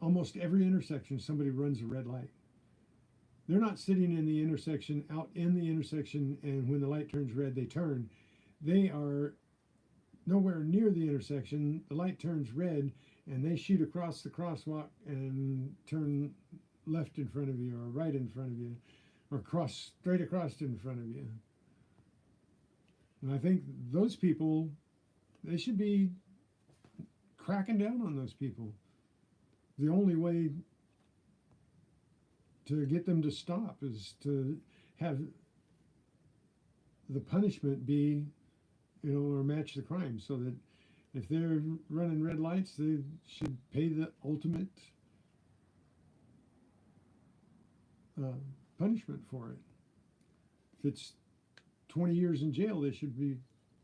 almost every intersection somebody runs a red light. They're not sitting in the intersection, out in the intersection, and when the light turns red, they turn. They are nowhere near the intersection. The light turns red, and they shoot across the crosswalk and turn left in front of you, or right in front of you, or cross straight across in front of you. And I think those people, they should be cracking down on those people. The only way to get them to stop is to have the punishment be, you know, or match the crime, so that if they're running red lights, they should pay the ultimate punishment for it. If it's 20 years in jail, they should be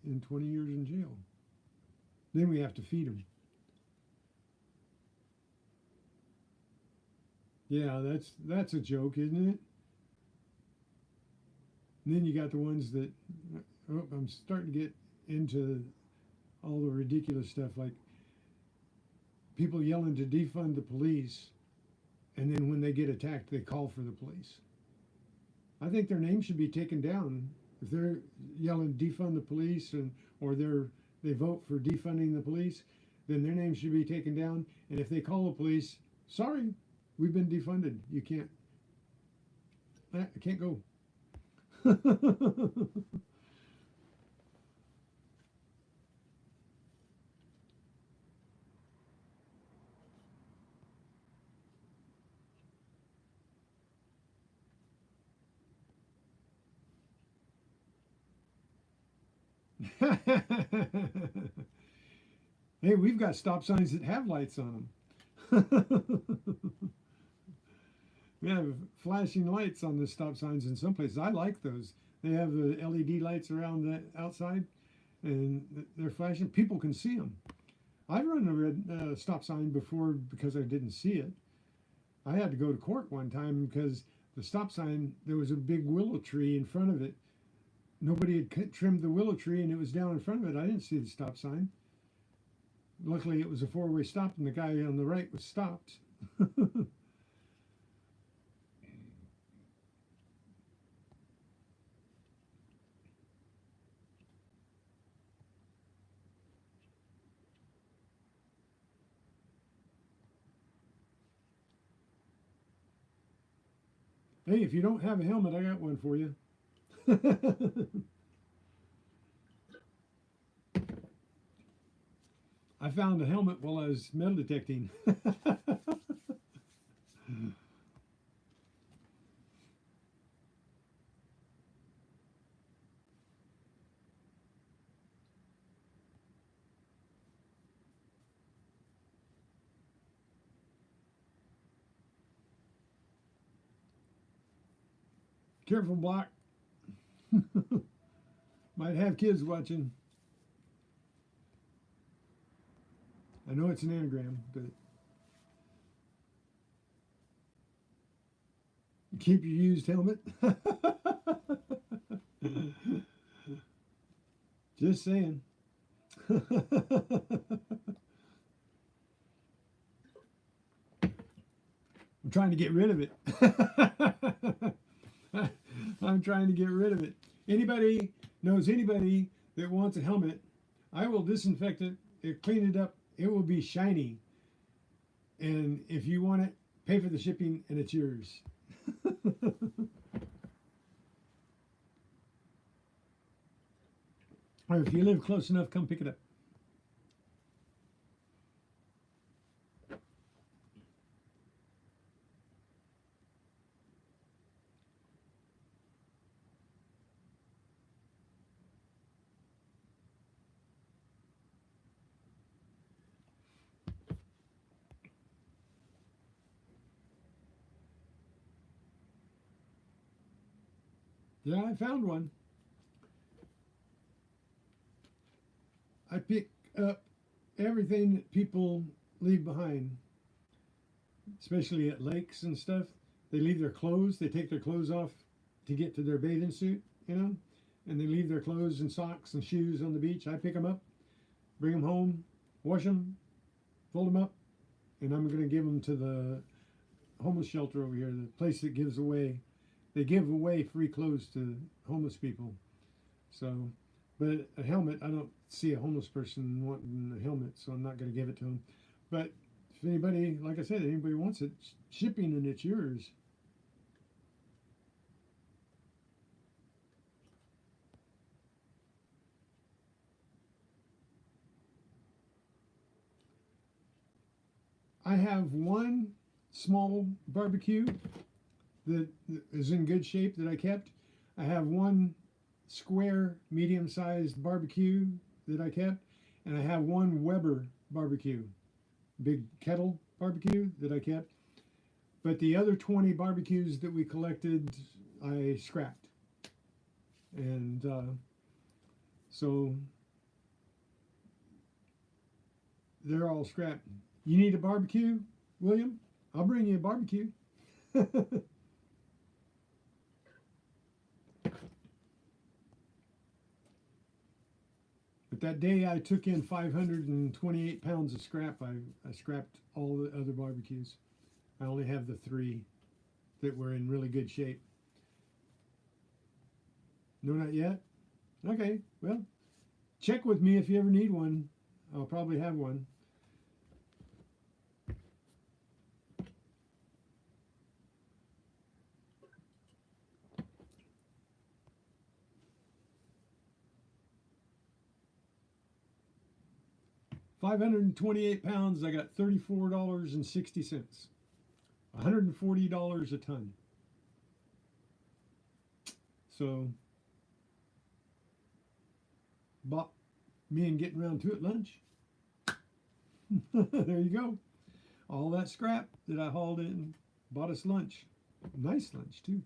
in 20 years in jail. Then we have to feed them. Yeah, that's a joke, isn't it? And then you got the ones that, oh, I'm starting to get into all the ridiculous stuff, like people yelling to defund the police, and then when they get attacked, they call for the police. I think their name should be taken down if they're yelling defund the police, and or they vote for defunding the police. Then their name should be taken down. And if they call the police, sorry, we've been defunded. You can't. I can't go. Hey, we've got stop signs that have lights on them. We have flashing lights on the stop signs in some places. I like those. They have the LED lights around the outside, and they're flashing. People can see them. I've run a red stop sign before because I didn't see it. I had to go to court one time because the stop sign, there was a big willow tree in front of it. Nobody had trimmed the willow tree, and it was down in front of it. I didn't see the stop sign. Luckily, it was a 4-way stop, and the guy on the right was stopped. Hey, if you don't have a helmet, I got one for you. I found a helmet while I was metal detecting. Careful, Block. Might have kids watching. I know it's an anagram, but keep your used helmet. Just saying. I'm trying to get rid of it. I'm trying to get rid of it. Anybody knows anybody that wants a helmet, I will disinfect it, clean it up. It will be shiny. And if you want it, pay for the shipping and it's yours. Or if you live close enough, come pick it up. Yeah, I found one. I pick up everything that people leave behind, especially at lakes and stuff. They leave their clothes, they take their clothes off to get to their bathing suit, you know, and they leave their clothes and socks and shoes on the beach. I pick them up, bring them home, wash them, fold them up, and I'm going to give them to the homeless shelter over here, the place that gives away, they give away free clothes to homeless people. So, but a helmet, I don't see a homeless person wanting a helmet, so I'm not going to give it to them. But if anybody, like I said, anybody wants it, shipping and it's yours. I have one small barbecue that is in good shape that I kept. I have one square, medium-sized barbecue that I kept, and I have one Weber barbecue, big kettle barbecue that I kept. But the other 20 barbecues that we collected, I scrapped. And so they're all scrapped. You need a barbecue, William? I'll bring you a barbecue. But that day I took in 528 pounds of scrap. I scrapped all the other barbecues. I only have the 3 that were in really good shape. No, not yet? Okay, well, check with me if you ever need one. I'll probably have one. £528, I got $34.60. $140 a ton. So, bought me and getting around to it lunch. There you go. All that scrap that I hauled in bought us lunch. Nice lunch, too.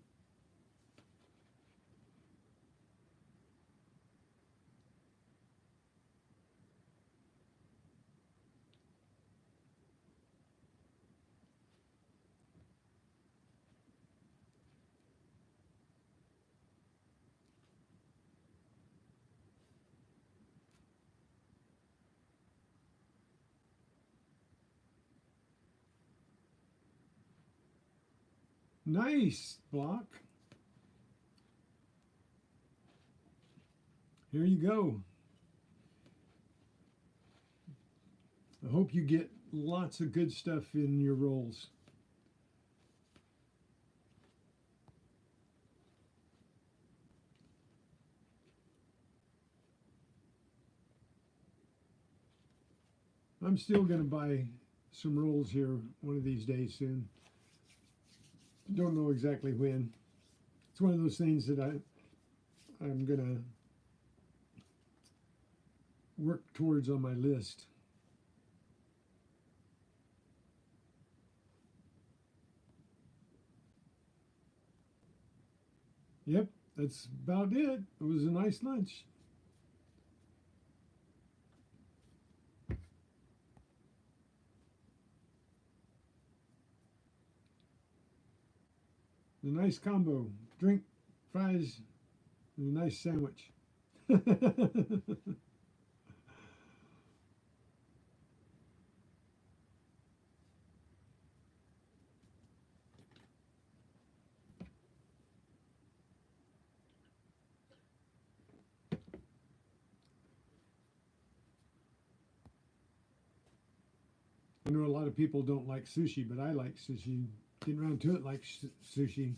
Nice, Block. Here you go. I hope you get lots of good stuff in your rolls. I'm still going to buy some rolls here one of these days soon. Don't know exactly when. It's one of those things that I'm going to work towards on my list. Yep, that's about it. It was a nice lunch. A nice combo. Drink, fries, and a nice sandwich. I know a lot of people don't like sushi, but I like sushi. Getting around to it like sushi.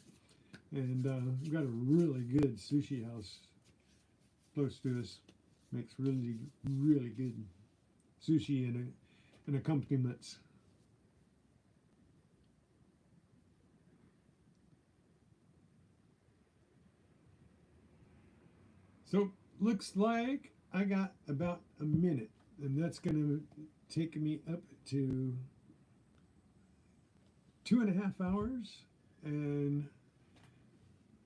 And we've got a really good sushi house close to us. Makes really, really good sushi and accompaniments. So looks like I got about a minute, and that's going to take me up to 2.5 hours, and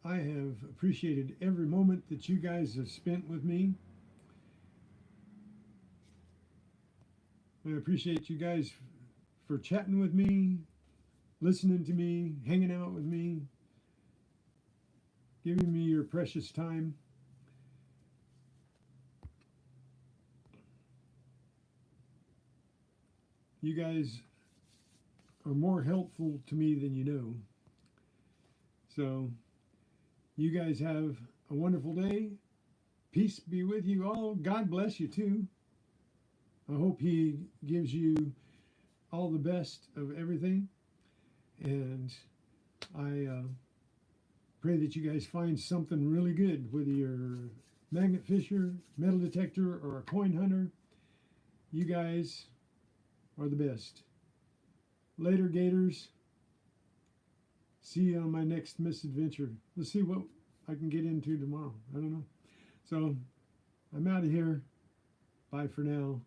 I have appreciated every moment that you guys have spent with me. I appreciate you guys for chatting with me, listening to me, hanging out with me, giving me your precious time. You guys are more helpful to me than you know. So, you guys have a wonderful day. Peace be with you all. God bless you too. I hope He gives you all the best of everything. And I pray that you guys find something really good, whether you're a magnet fisher, metal detector, or a coin hunter. You guys are the best. Later, Gators. See you on my next misadventure. Let's see what I can get into tomorrow. I don't know. So I'm out of here. Bye for now.